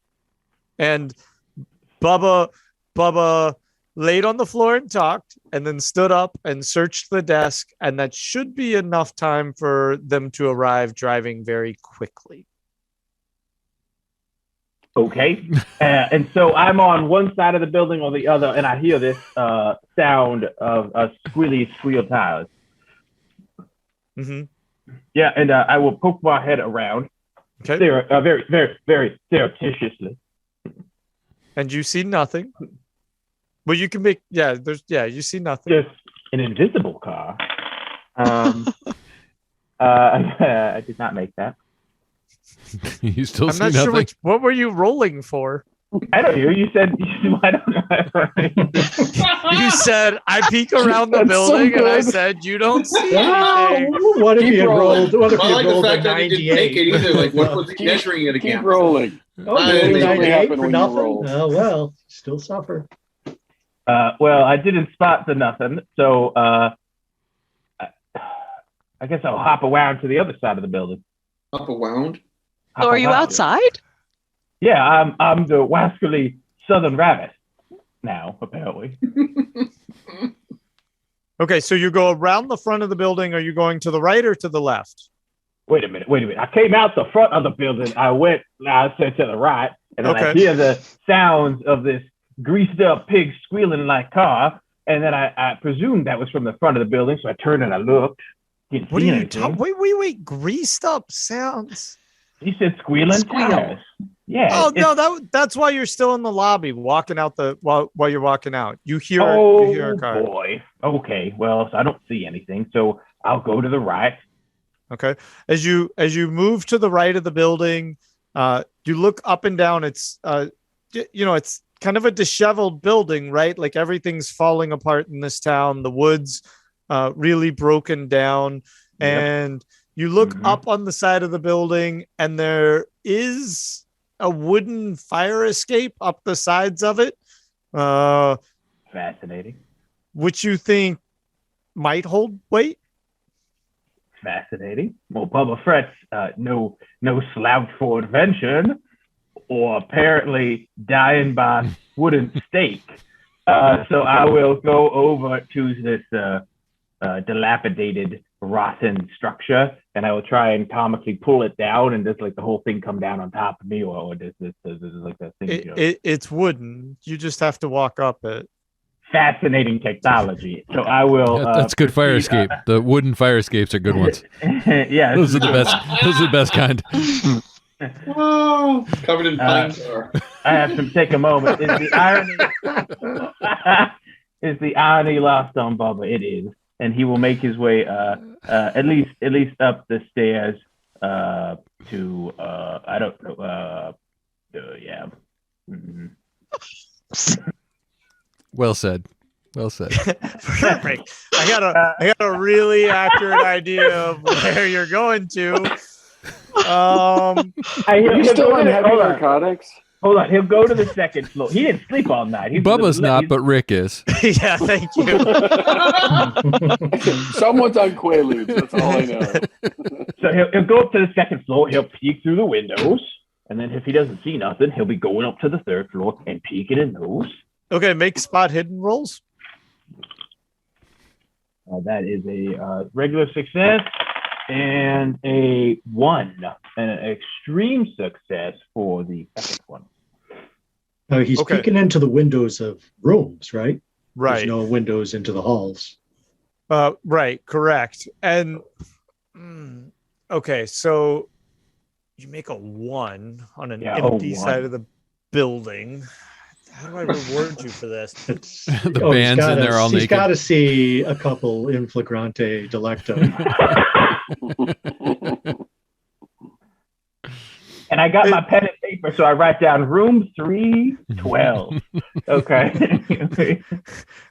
And Bubba laid on the floor and talked, and then stood up and searched the desk, and that should be enough time for them to arrive driving very quickly.
Okay. And so I'm on one side of the building or the other, and I hear this sound of squeal tires.
Mm-hmm.
Yeah, and I will poke my head around.
Okay.
Very, very, very surreptitiously.
And you see nothing. Well, you can make, you see nothing.
Just an invisible car. I did not make that.
You still
I'm
see
not
nothing?
sure what were you rolling for?
I don't know. You said, I don't know.
You said, I peek around the
That's
building,
so
and I
good.
said, you don't see
Oh,
anything.
what if
Keep
you had
rolling.
rolled? What if
I
you
like
had
the
rolled a
fact that he didn't make it
98?
either. Like, what was he measuring it
Keep
against?
rolling.
Oh,
I
you rolled a
mean,
98
happened
for
when you
nothing?
rolled.
Oh, well, still suffer.
Well, I didn't spot the nothing, so I guess I'll hop around to the other side of the building.
Up a wound?
So are you outside?
Yeah, I'm the wascally Southern Rabbit. now, apparently.
Okay, so you go around the front of the building. Are you going to the right or to the left?
Wait a minute. I came out the front of the building. I said to the right, and then I hear the sounds of this greased up pig squealing like car. And then I presumed that was from the front of the building. So I turned and I looked. Didn't see anything.
Wait. Greased up sounds.
You said squealing tires. Yeah.
Oh, no, that's why you're still in the lobby walking out while you're walking out. You hear a car.
Oh, boy. Okay. Well, so I don't see anything. So I'll go to the right.
Okay. As you move to the right of the building, you look up and down. It's it's kind of a disheveled building, right? Like everything's falling apart in this town. The woods really broken down. Yep. And you look up on the side of the building, and there is a wooden fire escape up the sides of it.
Fascinating.
Which you think might hold weight?
Fascinating. Well, Bubba Frett's no slouch for invention, or apparently dying by wooden stake. So I will go over to this dilapidated, rotten structure, and I will try and comically pull it down, and does like the whole thing come down on top of me, or does this like that thing?
It's wooden. You just have to walk up it.
Fascinating technology. So I will.
That's good fire escape. The wooden fire escapes are good ones.
Yeah,
those are the best. Those are the best kind.
Oh, covered in pine tar.
I have to take a moment. Is the irony lost on Bubba? It is, and he will make his way at least up the stairs to I don't know. Yeah. Mm-hmm.
Well said.
Perfect. I got a really accurate idea of where you're going to.
Are you still on heavy narcotics?
Hold on, he'll go to the second floor. He didn't sleep all night.
Bubba's not, but Rick is.
Yeah, thank you.
Someone's on Quaaludes. That's all I know.
So he'll go up to the second floor. He'll peek through the windows, and then if he doesn't see nothing, he'll be going up to the third floor and peeking in those.
Okay, make spot hidden rolls.
That is a regular success and a 1, and an extreme success for the second one.
He's peeking into the windows of rooms, right?
Right.
There's no windows into the halls.
Right, correct. And okay, so you make a 1 on an empty side of the building. How do I reward you for this?
The band's in there all naked.
He's got to see a couple in flagrante delicto.
And I got my pen and paper, so I write down room 312. Okay.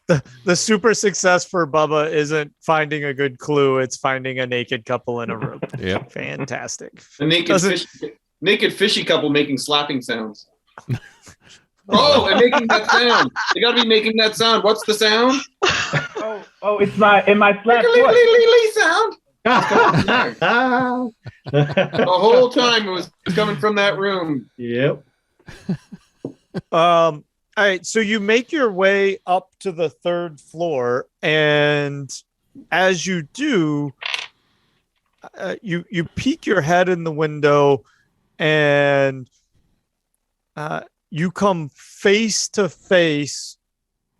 The super success for Bubba isn't finding a good clue; it's finding a naked couple in a room.
Yeah,
fantastic.
A naked fishy couple making slapping sounds. Oh, and making that sound. They gotta be making that sound. What's the sound?
Oh, it's my slap
sound. The whole time it was coming from that room.
Yep.
All right, so you make your way up to the third floor, and as you do, you peek your head in the window, and you come face to face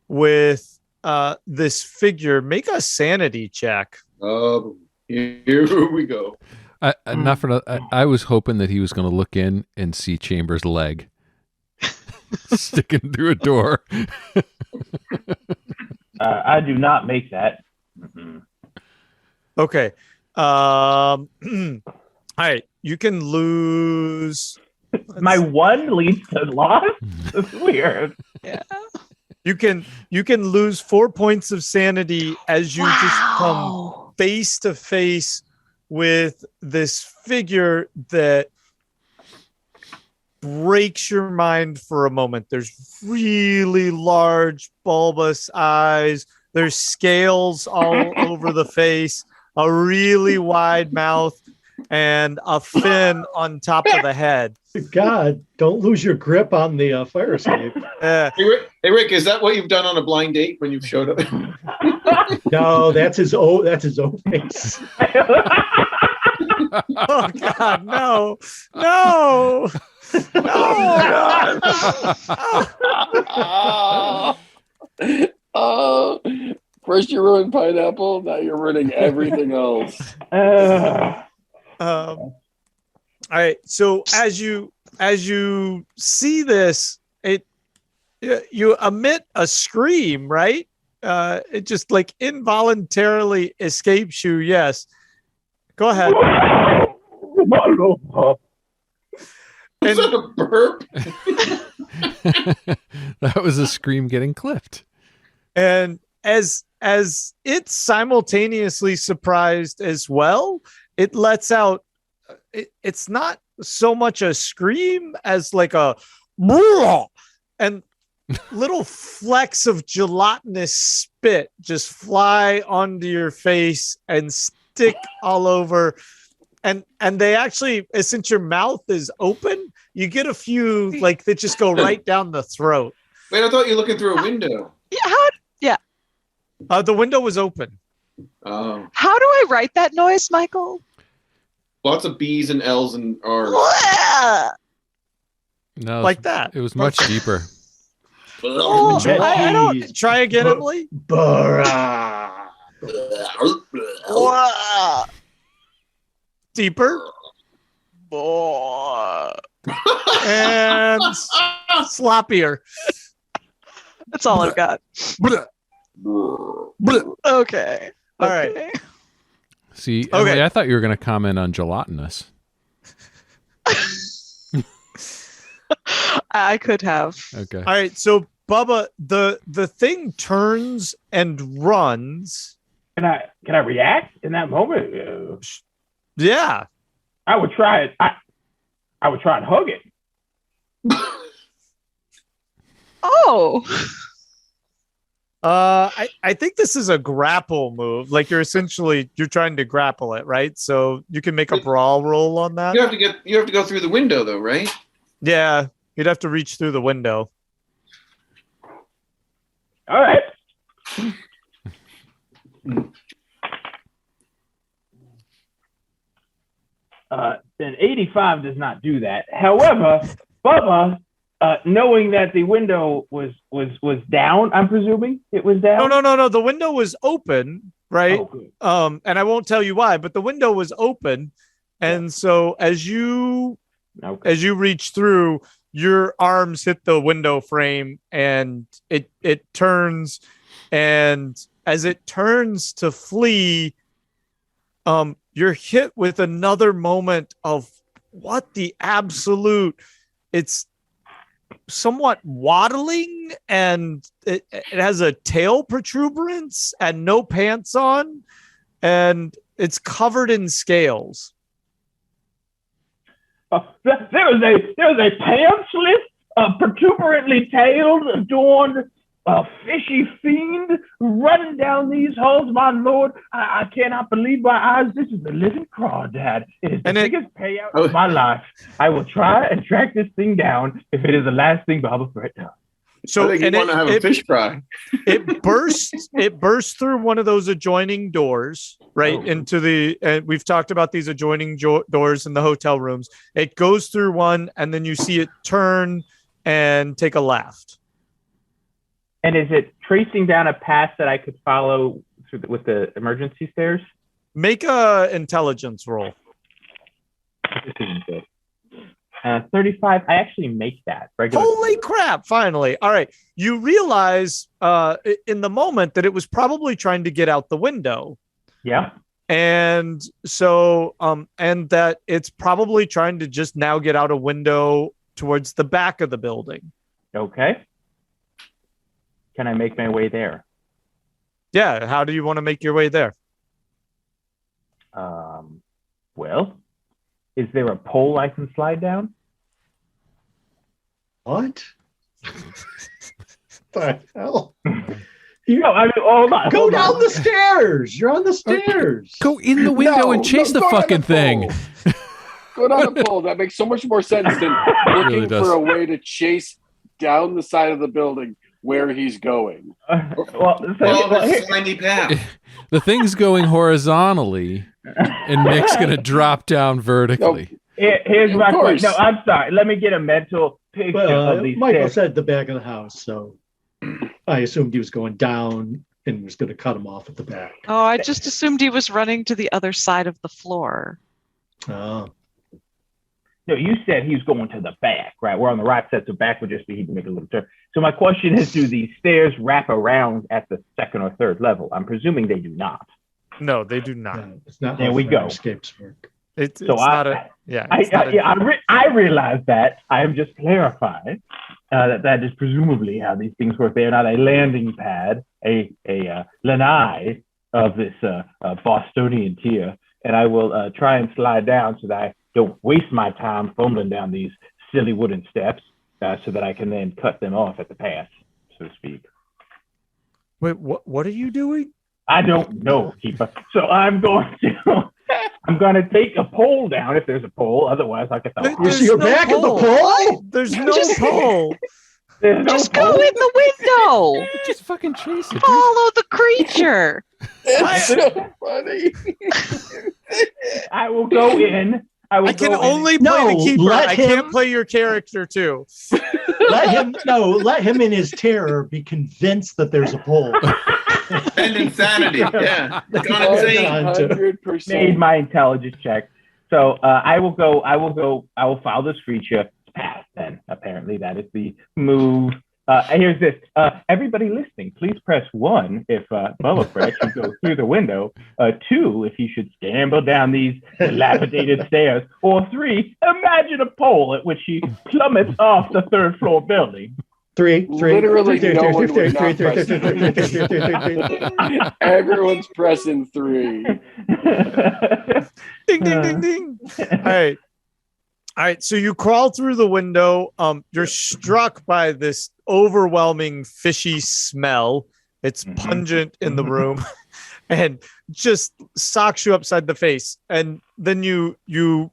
with this figure. Make a sanity check.
Oh, here we go.
I was hoping that he was going to look in and see Chambers' leg sticking through a door.
I do not make that. Mm-hmm.
Okay. All right. You can lose.
My 1 leads to loss? That's weird.
Yeah.
You can lose 4 points of sanity as you just come face to face with this figure that breaks your mind for a moment. There's really large, bulbous eyes. There's scales all over the face, a really wide mouth, and a fin on top of the head.
God, don't lose your grip on the fire escape.
Uh,
Hey Rick, is that what you've done on a blind date when you've showed up?
No, that's his own face.
oh God, no, no, no, God.
Oh, first you ruined pineapple, now you're ruining everything else.
All right. So as you see this, you emit a scream, right? It just like involuntarily escapes you. Yes. Go ahead.
Is that a burp?
That was a scream getting clipped.
And as it's simultaneously surprised as well, it lets out. It's not so much a scream as like a and little flecks of gelatinous spit just fly onto your face and stick all over. And they actually, since your mouth is open, you get a few like that just go right down the throat.
Wait, I thought you were looking through a window.
Yeah.
The window was open.
Oh,
How do I write that noise, Michael?
lots of B's and L's and R's.
No,
Like that.
It was much deeper.
Oh, I don't.
Jeez.
Try again, Emily.
Brah.
Deeper. And sloppier.
That's all I've got. Okay.
All right.
Okay.
See,
Okay.
Emily, I thought you were going to comment on gelatinous.
I could have.
Okay.
All right. So Bubba, the thing turns and runs.
Can I react in that moment?
Yeah.
I would try it. I would try and hug it.
Oh.
I think this is a grapple move. Like you're trying to grapple it, right? So you can make a brawl roll on that.
You have to go through the window though, right?
Yeah, you'd have to reach through the window.
All right. Then 85 does not do that. However, Bubba, knowing that the window was down, I'm presuming it was down.
No. The window was open, right?
Oh, good.
And I won't tell you why, but the window was open, and so as you reach through, your arms hit the window frame, and it turns, and as it turns to flee, you're hit with another moment of what the absolute. It's somewhat waddling, and it has a tail protuberance and no pants on, and it's covered in scales.
There was a pantsless, protuberantly tailed, adorned, fishy fiend running down these halls. My lord, I cannot believe my eyes. This is a living crawdad. It is the biggest payout of my life. I will try and track this thing down if it is the last thing Boba Fett does.
So
I think you want to have a fish fry.
It bursts through one of those adjoining doors, right into the. And we've talked about these adjoining doors in the hotel rooms. It goes through one, and then you see it turn and take a left.
And is it tracing down a path that I could follow with the emergency stairs?
Make a intelligence roll.
35. I actually make that. Regular.
Holy crap! Finally, all right. You realize in the moment that it was probably trying to get out the window.
Yeah.
And so, and that it's probably trying to just now get out a window towards the back of the building.
Okay. Can I make my way there?
Yeah. How do you want to make your way there?
Well, is there a pole I can slide down?
What? The hell?
No, I mean, hold on.
Go down the stairs. You're on the stairs.
Go in the window and chase the
go on
fucking
the
thing.
pole.
Go down the pole. That makes so much more sense than looking
really does.
for a way to chase down the side of the building where he's going.
Follow his slimy path.
The thing's going horizontally, and Nick's going to drop down vertically.
Here's
Of
my
course.
question. No, I'm sorry. Let me get a mental picture of these
Michael
stairs.
said the back of the house, so I assumed he was going down and was going to cut him off at the back.
Oh, I just assumed he was running to the other side of the floor.
Oh.
No, you said he was going to the back, right? We're on the right side, so back would just be he can make a little turn. So my question is, do these stairs wrap around at the second or third level? I'm presuming they do not.
No, they do not.
No, it's not
There
how
we
fire
go.
escapes work.
It's
So
not a it's not a-
I realize that. I am just clarifying that is presumably how these things work. They are not a landing pad, a lanai of this Bostonian tier. And I will try and slide down so that I don't waste my time fumbling down these silly wooden steps so that I can then cut them off at the pass, so to speak.
Wait, what are you doing?
I don't know, Keeper. So I'm going to take a pole down if there's a pole. Otherwise, I'll get the
You see your back of the pole?
There's no pole.
There's no
Just go
pole.
in the window.
Just fucking chase it. Dude.
Follow the creature.
It's so funny.
I will go in.
I can only play the keeper. I can't play your character too.
Let him in his terror be convinced that there's a pole.
And insanity. Yeah. Gone insane.
100%.
Made my intelligence check. So I will follow this creature path then. Apparently that is the move. Here's this. Everybody listening, please press 1 if Bubba Fresh should go through the window. 2 if he should scamble down these dilapidated stairs. Or 3, imagine a pole at which he plummets off the 3rd floor building.
3.
Literally no one would not press 3. Everyone's pressing 3.
Ding ding ding ding. All right, so you crawl through the window. You're struck by this overwhelming fishy smell. It's pungent in the room and just socks you upside the face. And then you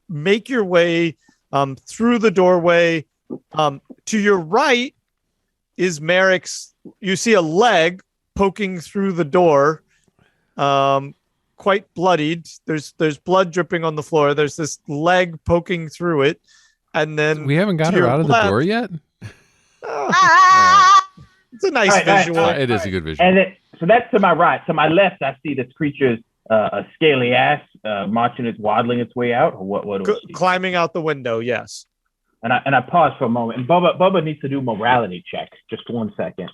make your way through the doorway. To your right is Merrick's. You see a leg poking through the door. Quite bloodied. There's blood dripping on the floor. There's this leg poking through it, and then
We haven't got her out of the door yet.
It's a nice visual.
It is a good visual.
And so that's to my right. To my left, I see this creature's a scaly ass waddling its way out. Or what do I see?
Climbing out the window. Yes.
And I pause for a moment. And Bubba needs to do a morality check. Just 1 second.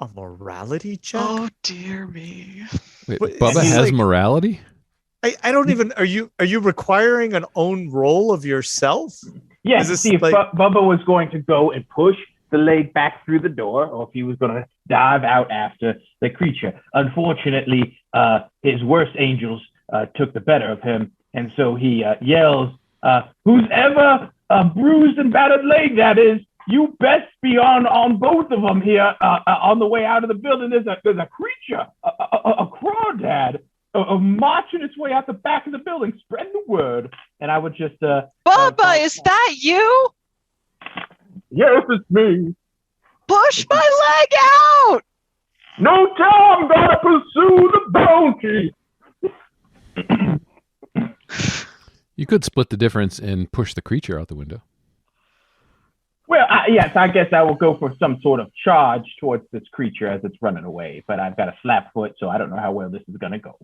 A morality check?
Oh dear me.
Wait,
But
Bubba
he's
has
like-
morality?
I don't even. Are you requiring an own roll of yourself?
Yes,
Is this
see if
like-
Bubba was going to go and push the leg back through the door, or if he was going to dive out after the creature. Unfortunately, his worst angels took the better of him, and so he yells, "Who's ever a bruised and battered leg, that is, you best be on both of them here on the way out of the building. There's a creature, a crawdad, marching its way out the back of the building. Spread the word." And I would just
Bubba, is that you?
yes, it's me.
Push my leg out.
No time, gotta pursue the bounty.
You could split the difference and push the creature out the window.
Well, yes, I guess I will go for some sort of charge towards this creature as it's running away. But I've got a slap foot, so I don't know how well this is going to go.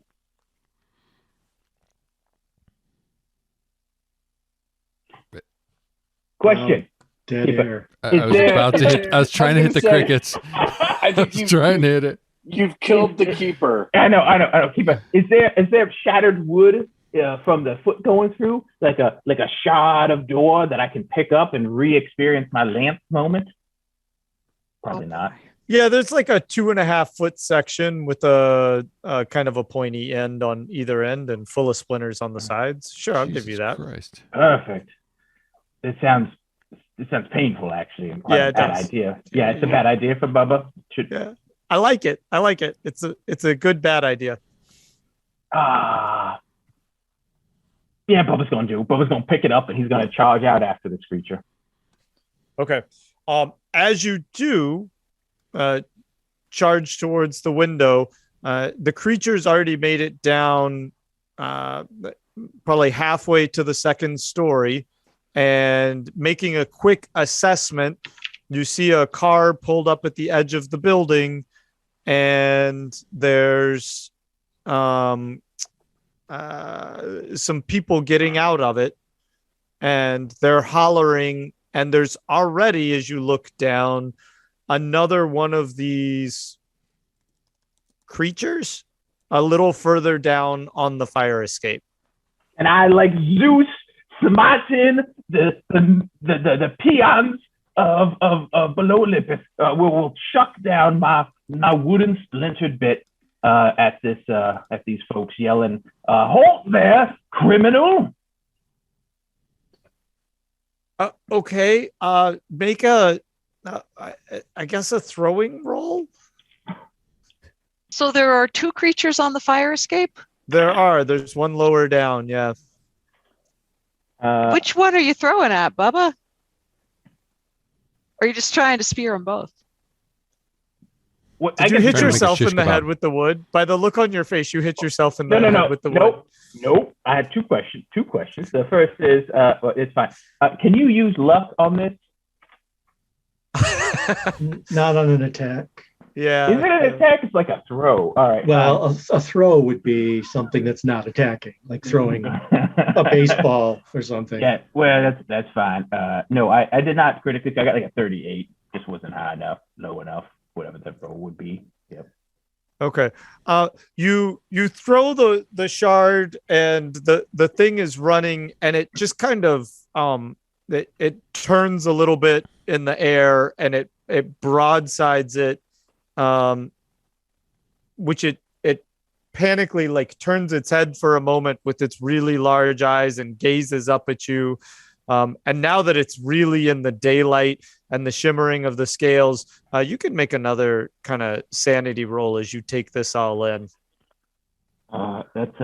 Question.
Dead air.
I was trying to hit the crickets.
I
I
think
was trying to hit it.
you've killed the keeper.
I know. Keeper. Is there shattered wood from the foot going through, like a shard of door that I can pick up and re-experience my Lance moment? Probably not.
Yeah, there's like a 2.5 foot section with a kind of a pointy end on either end and full of splinters on the sides. Sure, I'll give you that.
Christ.
Perfect. It sounds painful, actually. And quite
Yeah,
a
it
bad
does.
idea. Yeah, it's a bad idea for Bubba.
Yeah, I like it. It's a good bad idea.
Ah. Yeah, Bubba's going to do. Bubba's going to pick it up, and he's going to charge out after this creature.
Okay. As you do charge towards the window, the creature's already made it down probably halfway to the second story, and making a quick assessment, you see a car pulled up at the edge of the building, and there's some people getting out of it, and they're hollering, and there's already, as you look down, another one of these creatures a little further down on the fire escape.
And I, like Zeus, smiting the peons of below Olympus, will chuck down my wooden splintered bit at these folks yelling, "Halt there, criminal!"
Okay. Make a, I guess, a throwing roll.
So there are two creatures on the fire escape?
There's one lower down. Yeah.
Which one are you throwing at, Bubba? Or are you just trying to spear them both?
Did you hit yourself in the head with the wood? By the look on your face, you hit yourself in the head with the wood.
Nope. I had two questions. The first is, well, it's fine. Can you use luck on this?
Not on an attack.
Yeah.
Is it an attack? It's like a throw. All right.
Well, a throw would be something that's not attacking, like throwing a baseball or something.
Yeah. Well, that's fine. No, I did not critically. I got like a 38. Just wasn't high enough, low enough, whatever the throw would be. Yep.
Okay. You throw the shard, and the thing is running, and it just kind of it turns a little bit in the air, and it broadsides it, which it panically like turns its head for a moment with its really large eyes and gazes up at you. And now that it's really in the daylight and the shimmering of the scales, you can make another kind of sanity roll as you take this all in.
That's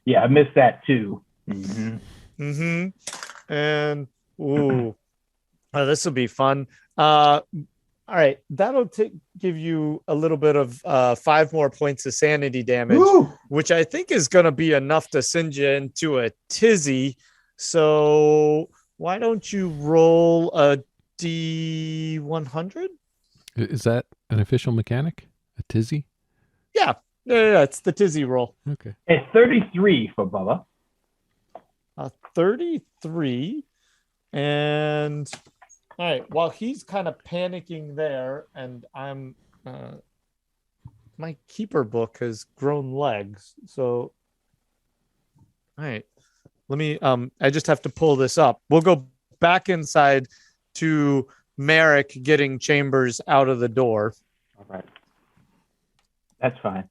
yeah, I missed that too.
And this will be fun. All right, that'll give you a little bit of 5 more points of sanity damage, which I think is going to be enough to send you into a tizzy. So why don't you roll a D100?
Is that an official mechanic? A tizzy?
Yeah, it's the tizzy roll.
Okay.
It's 33 for Bubba.
33. And all right, while he's kind of panicking there, and I'm my keeper book has grown legs. So all right. Let me I just have to pull this up. We'll go back inside to Merrick getting Chambers out of the door.
All right. That's fine.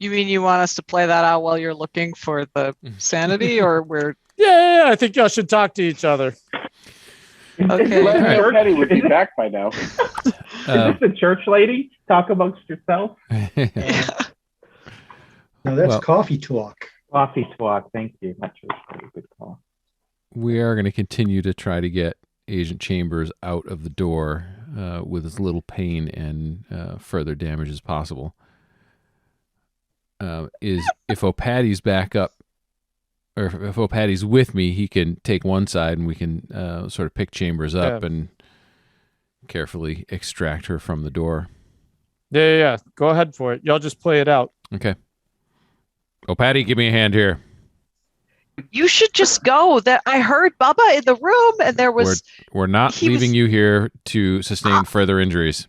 You mean you want us to play that out while you're looking for the sanity, or we're...
Yeah, I think y'all should talk to each other.
Okay.
Right. Petty would be back by now.
Is this the church lady? Talk amongst yourself.
No, that's coffee talk.
Coffee talk. Thank you. Not church lady. Good call.
We are going to continue to try to get Agent Chambers out of the door with as little pain and further damage as possible. If O'Patty's back up, or if O'Patty's with me, he can take one side and we can sort of pick Chambers up and carefully extract her from the door.
Yeah. Go ahead for it. Y'all just play it out.
Okay. O'Patty, give me a hand here.
You should just go. That I heard Bubba in the room, and there was...
We're not leaving you here to sustain further injuries.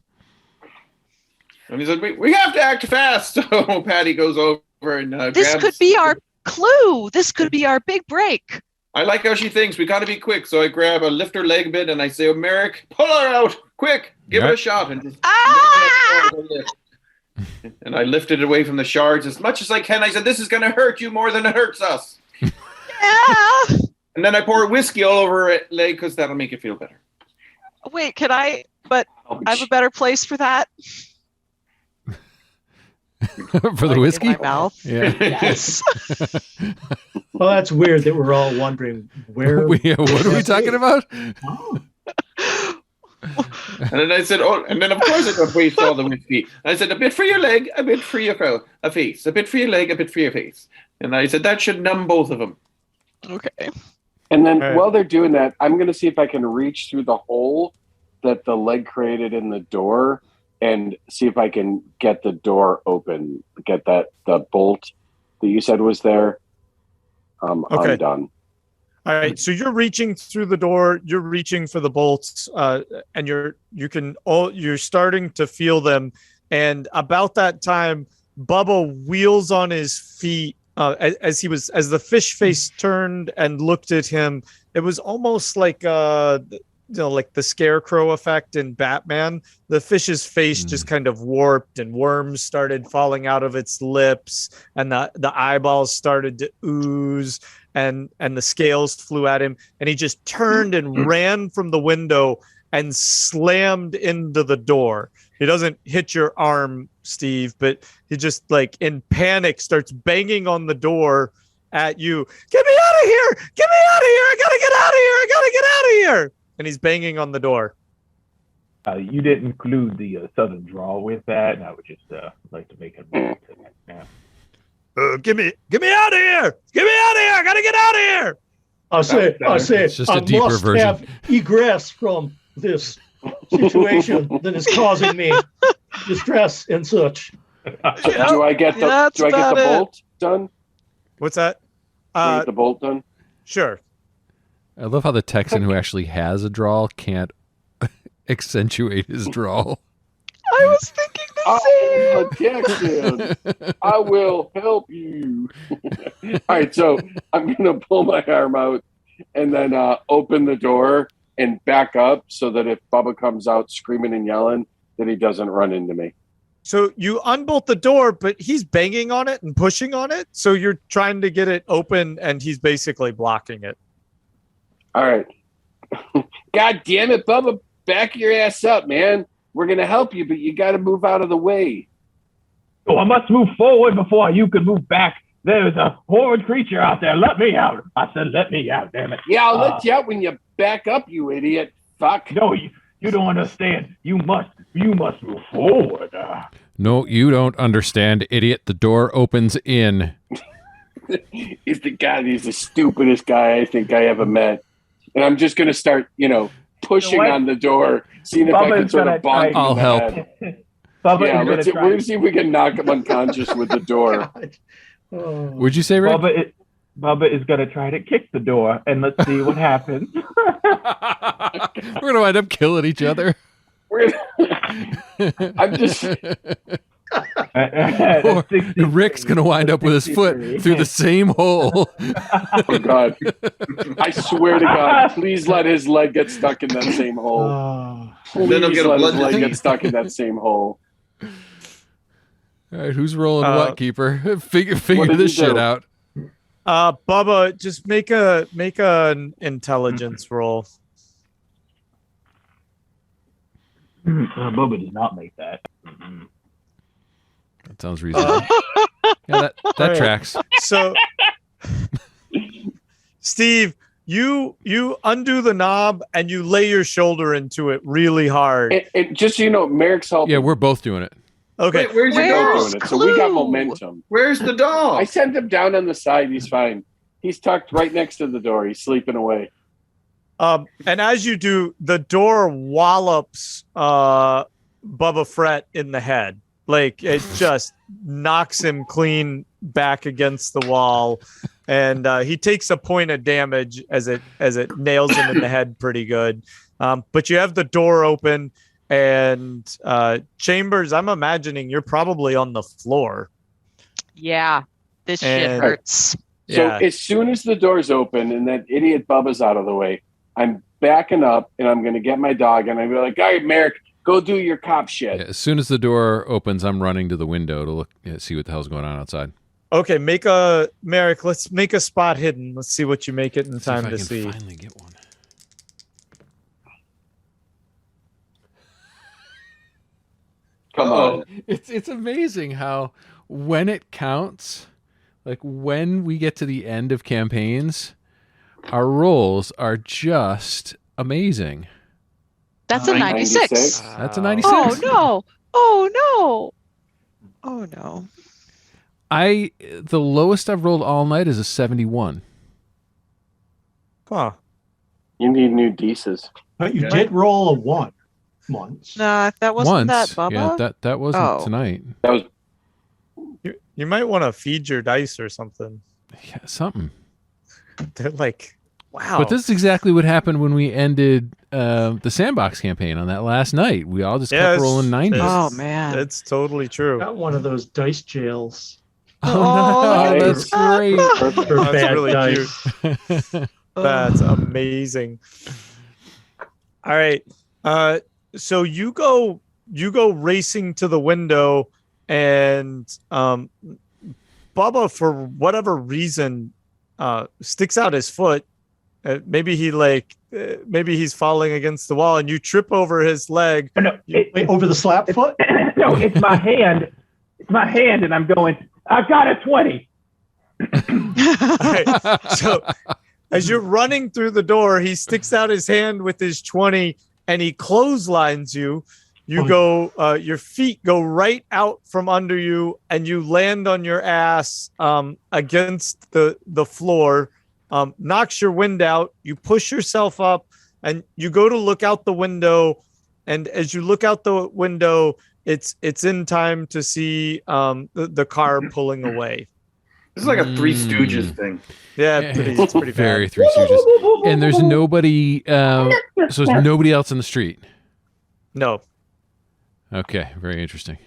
And he said, we have to act fast. So Patty goes over and
this could be our clue. This could be our big break.
I like how she thinks. We got to be quick. So I grab a lift her leg bit and I say, Merrick, pull her out. Quick. Give it a shot. And just and I lifted it away from the shards as much as I can. I said, this is going to hurt you more than it hurts us.
Yeah.
And then I pour whiskey all over her leg because that'll make it feel better.
Wait, can I? But I have a better place for that.
For the whiskey?
In my mouth.
Yeah.
Yes.
Well, that's weird that we're all wondering where.
What are we talking about?
Oh.
And then I said, oh, and then of course I got waste all the whiskey. I said, a bit for your leg, a bit for your face, a bit for your leg, a bit for your face. And I said, that should numb both of them.
Okay.
And then
All right.
while they're doing that, I'm going to see if I can reach through the hole that the leg created in the door and see if I can get the door open, get the bolt that you said was there
Okay.
undone.
All right, so you're reaching through the door, you're reaching for the bolts, and you're starting to feel them. And about that time, Bubba wheels on his feet as the fish face turned and looked at him. It was almost like like the scarecrow effect in Batman. The fish's face just kind of warped, and worms started falling out of its lips, and the eyeballs started to ooze. And the scales flew at him, and he just turned and ran from the window and slammed into the door. He doesn't hit your arm, Steve, but he just like in panic starts banging on the door at you. Get me out of here! Get me out of here! I gotta get out of here! I gotta get out of here! And he's banging on the door.
You didn't include the southern drawl with that, and I would just like to make it. Yeah.
Get me out of here! Get me out of here! I gotta get out of here!
I say,
It's just a
I
deeper
must
version.
have egress from this situation that is causing me distress and such.
Do I get the bolt done?
What's that?
Do I get the bolt done?
Sure.
I love how the Texan who actually has a drawl can't accentuate his drawl.
I was thinking the
Texan. I will help you. All right, so I'm going to pull my arm out and then open the door and back up so that if Bubba comes out screaming and yelling, that he doesn't run into me.
So you unbolt the door, but he's banging on it and pushing on it. So you're trying to get it open, and he's basically blocking it.
All right. God damn it, Bubba. Back your ass up, man. We're going to help you, but you got to move out of the way.
Oh, I must move forward before you can move back. There's a horrid creature out there. Let me out. I said, let me out, damn it.
Yeah, I'll let you out when you back up, you idiot. Fuck.
No, you don't understand. You must move forward.
No, you don't understand, idiot. The door opens in.
He's the stupidest guy I think I ever met. And I'm just going to start, pushing on the door, seeing if I can sort of bonk him.
I'll help.
Yeah, we're going to see if we can knock him unconscious with the door.
Would you say, Rick?
Bubba is going to try to kick the door, and let's see what happens.
We're going to wind up killing each other.
I'm just...
Or Rick's going to wind up with his foot through the same hole.
Oh, God. I swear to God, please let his leg get stuck in that same hole. Please
Then he'll get a
let
blood
his leg
disease.
get stuck in that same hole.
All right, who's rolling what, Keeper? Figure
What did
this
he do?
shit out.
Bubba, just make an intelligence roll.
Bubba does not make that.
That sounds reasonable. Yeah, that
Right.
tracks.
So, Steve, you undo the knob and you lay your shoulder into it really hard.
And just so you know, Merrick's helping.
Yeah, we're both doing it.
Okay.
Wait, where's your
Where's
dog?
doing it, so we got
Clue?
momentum.
Where's the dog?
I sent him down on the side. He's fine. He's tucked right next to the door. He's sleeping away.
And as you do, the door wallops Bubba Fret in the head. Like it just knocks him clean back against the wall, and he takes a point of damage as it nails him in the head pretty good. But you have the door open, and Chambers, I'm imagining you're probably on the floor.
Yeah, this shit
And-
hurts.
So
Yeah.
as soon as the door's open and that idiot Bubba's out of the way, I'm backing up and I'm going to get my dog and I'm be like, all right, Merrick, go do your cop shit.
Yeah, as soon as the door opens, I'm running to the window to look, see what the hell's going on outside.
Okay, Merrick, let's make a spot hidden. Let's see what you make it in time to see.
Finally get one.
Come on.
It's amazing how when it counts, like when we get to the end of campaigns, our rolls are just amazing.
That's a 96.
That's a 96.
Oh no! Oh no! Oh no!
The lowest I've rolled all night is a 71.
Huh.
You need new Deeces.
But you did roll a 1 once.
Nah, that wasn't that Bubba.
Yeah, that wasn't tonight.
That was
You might want to feed your dice or something.
Yeah, something.
They're like, wow.
But this is exactly what happened when we ended the sandbox campaign on that last night. We all just kept rolling 90s.
Oh man,
It's totally true.
Got one of those dice jails
Oh, no,
look
that's
at
great.
for
That's
bad
really
dice.
That's amazing. All right. So you go racing to the window, and Bubba, for whatever reason, sticks out his foot. Maybe he's falling against the wall, and you trip over his leg.
No,
Wait, over the slap foot?
no, it's my hand. It's my hand, and I'm going, I got a 20.
All right. So as you're running through the door, he sticks out his hand with his 20, and he clotheslines you. You go, your feet go right out from under you, and you land on your ass against the floor, knocks your wind out. You push yourself up, and you go to look out the window. And as you look out the window, it's in time to see the car pulling away.
This is like a Three Stooges thing.
Yeah, it's pretty
Very
bad.
Three Stooges. And there's nobody, so there's nobody else in the street.
No.
Okay, very interesting.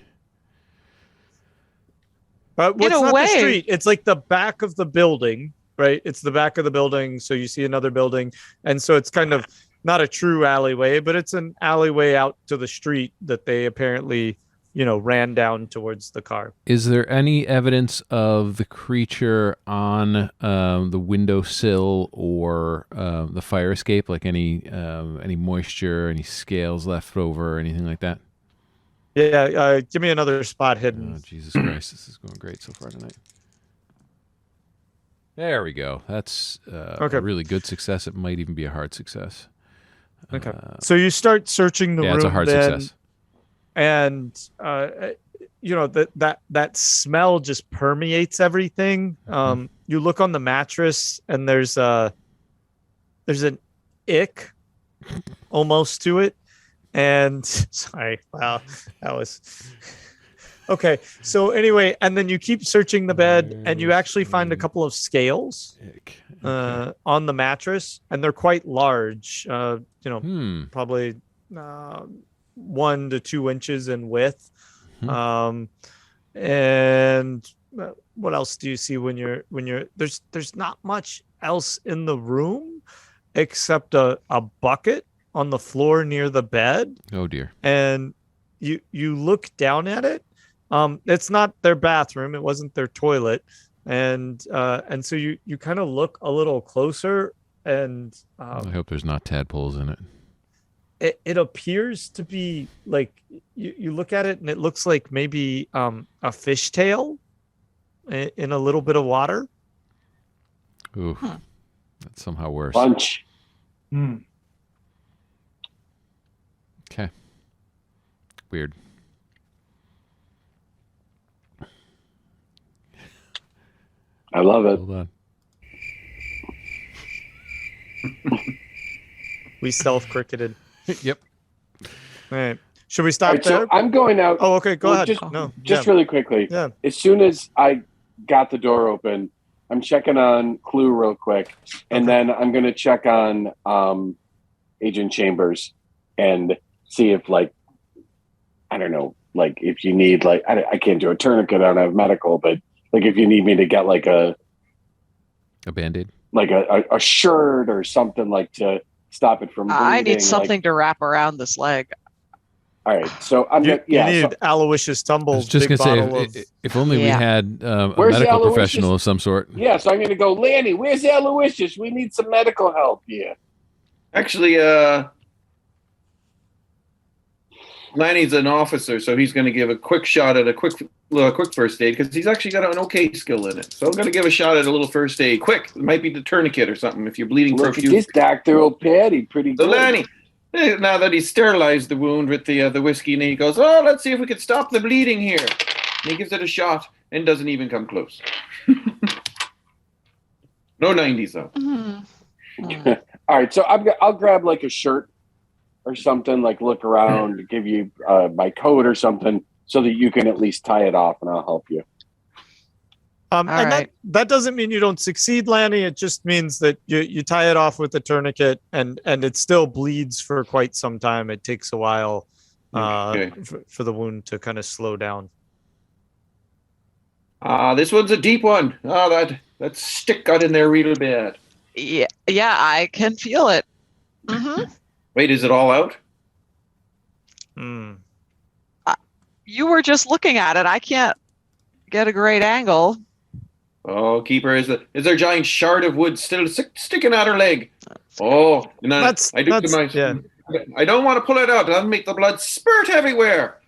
Well, it's
In a
not
way.
the street. It's like the back of the building, right? It's the back of the building. So you see another building. And so it's kind of not a true alleyway, but it's an alleyway out to the street that they apparently, ran down towards the car.
Is there any evidence of the creature on the windowsill or the fire escape, like any moisture, any scales left over, or anything like that?
Yeah, give me another spot hidden.
Oh, Jesus Christ, this is going great so far tonight. There we go. That's
Okay.
a really good success. It might even be a hard success.
Okay. So you start searching the room.
It's a hard
then,
success.
And that smell just permeates everything. You look on the mattress, and there's an ick almost to it. And sorry, wow, that was okay. So anyway, and then you keep searching the bed, and you actually find a couple of scales on the mattress, and they're quite large. Probably 1 to 2 inches in width. And what else do you see when you're there's not much else in the room except a bucket on the floor near the bed.
Oh dear.
And you look down at it. It's not their bathroom. It wasn't their toilet. And so you kind of look a little closer, and
I hope there's not tadpoles in it.
it appears to be like you look at it and it looks like maybe a fishtail in a little bit of water.
Ooh, that's somehow worse.
Lunch.
Okay. Weird.
I love it.
Hold on.
We self-cricketed.
Yep.
All right. Should we stop
All right,
there?
so I'm going out.
Oh, okay. Go ahead.
Just really quickly.
Yeah.
As soon as I got the door open, I'm checking on Clue real quick, and then I'm going to check on Agent Chambers and see if, like, I don't know, like if you need, like, I can't do a tourniquet. I don't have medical, but like if you need me to get like a
Band-Aid,
like a shirt or something, like to stop it from bleeding.
I need something to wrap around this leg.
All right, so I'm
You
yeah.
need
So,
Aloysius
I
Tumbles.
was just
big
going to
bottle
say,
of-
if only we
Yeah.
had a
Where's the
medical
Aloysius?
professional of some sort.
yeah, so I'm going to go, Lanny. Where's Aloysius? We need some medical help here.
Actually, Lanny's an officer, so he's going to give a quick shot at a quick first aid because he's actually got an okay skill in it. So I'm going to give a shot at a little first aid. Quick, it might be the tourniquet or something if you're bleeding profusely.
Look at this Dr. O'Patty, pretty
So
good.
Lanny, now that he's sterilized the wound with the whiskey, and he goes, "Oh, let's see if we can stop the bleeding here." And he gives it a shot and doesn't even come close. No 90s though.
Mm-hmm.
All right, so I'll grab like a shirt or something, like look around, give you my coat or something so that you can at least tie it off and I'll help you.
And
right.
that doesn't mean you don't succeed, Lanny. It just means that you tie it off with a tourniquet and it still bleeds for quite some time. It takes a while for the wound to kind of slow down.
This one's a deep one. That stick got in there real bad.
Yeah, I can feel it. Mm-hmm.
Wait, is it all out?
You were just looking at it. I can't get a great angle.
Oh, keeper, is there a giant shard of wood still sticking out her leg? Oh, I don't want to pull it out. That'll make the blood spurt everywhere.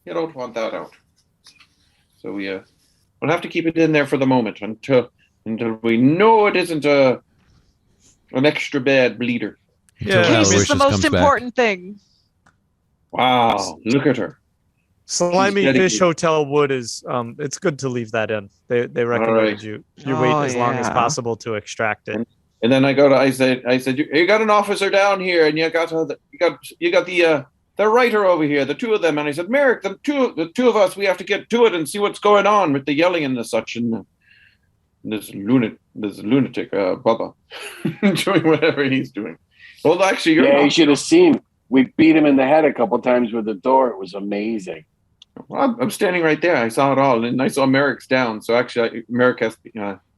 You don't want that out. So we'll have to keep it in there for the moment until we know it isn't an extra bad bleeder.
Yeah,
it's the most important thing.
Wow, look at her.
Slimy Fish Hotel wood is it's good to leave that in. They recommend you wait as long as possible to extract it.
And then I said you got an officer down here and you got the writer over here, the two of them, and I said, Merrick, the two of us, we have to get to it and see what's going on with the yelling and the such, and this lunatic Bubba doing whatever he's doing. Well, actually,
you should have seen. We beat him in the head a couple times with the door. It was amazing.
Well, I'm standing right there. I saw it all, and I saw Merrick's down. So actually, Merrick has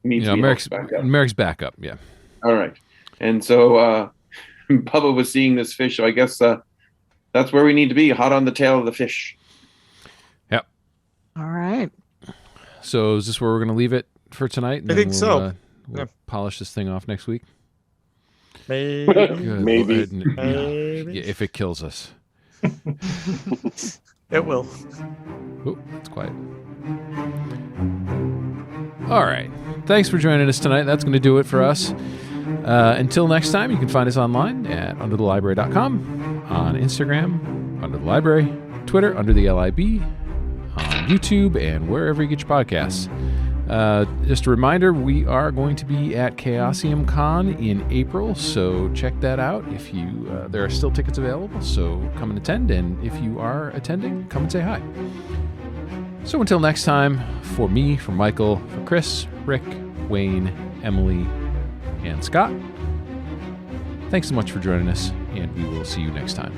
needs to be back up.
Merrick's back up. Yeah.
All right, and so Bubba was seeing this fish. So I guess that's where we need to be, hot on the tail of the fish.
Yep.
All right.
So is this where we're going to leave it for tonight? And
I think so.
We'll polish this thing off next week.
Maybe.
Maybe. Yeah, if it kills us.
It will.
Oh, that's quiet. All right. Thanks for joining us tonight. That's going to do it for us. Until next time, you can find us online at underthelibrary.com, on Instagram, Under the Library, Twitter, Under the LIB, on YouTube, and wherever you get your podcasts. Just a reminder, we are going to be at Chaosium Con in April, so check that out. If you, there are still tickets available, so come and attend. And if you are attending, come and say hi. So until next time, for me, for Michael, for Chris, Rick, Wayne, Emily, and Scott, thanks so much for joining us, and we will see you next time.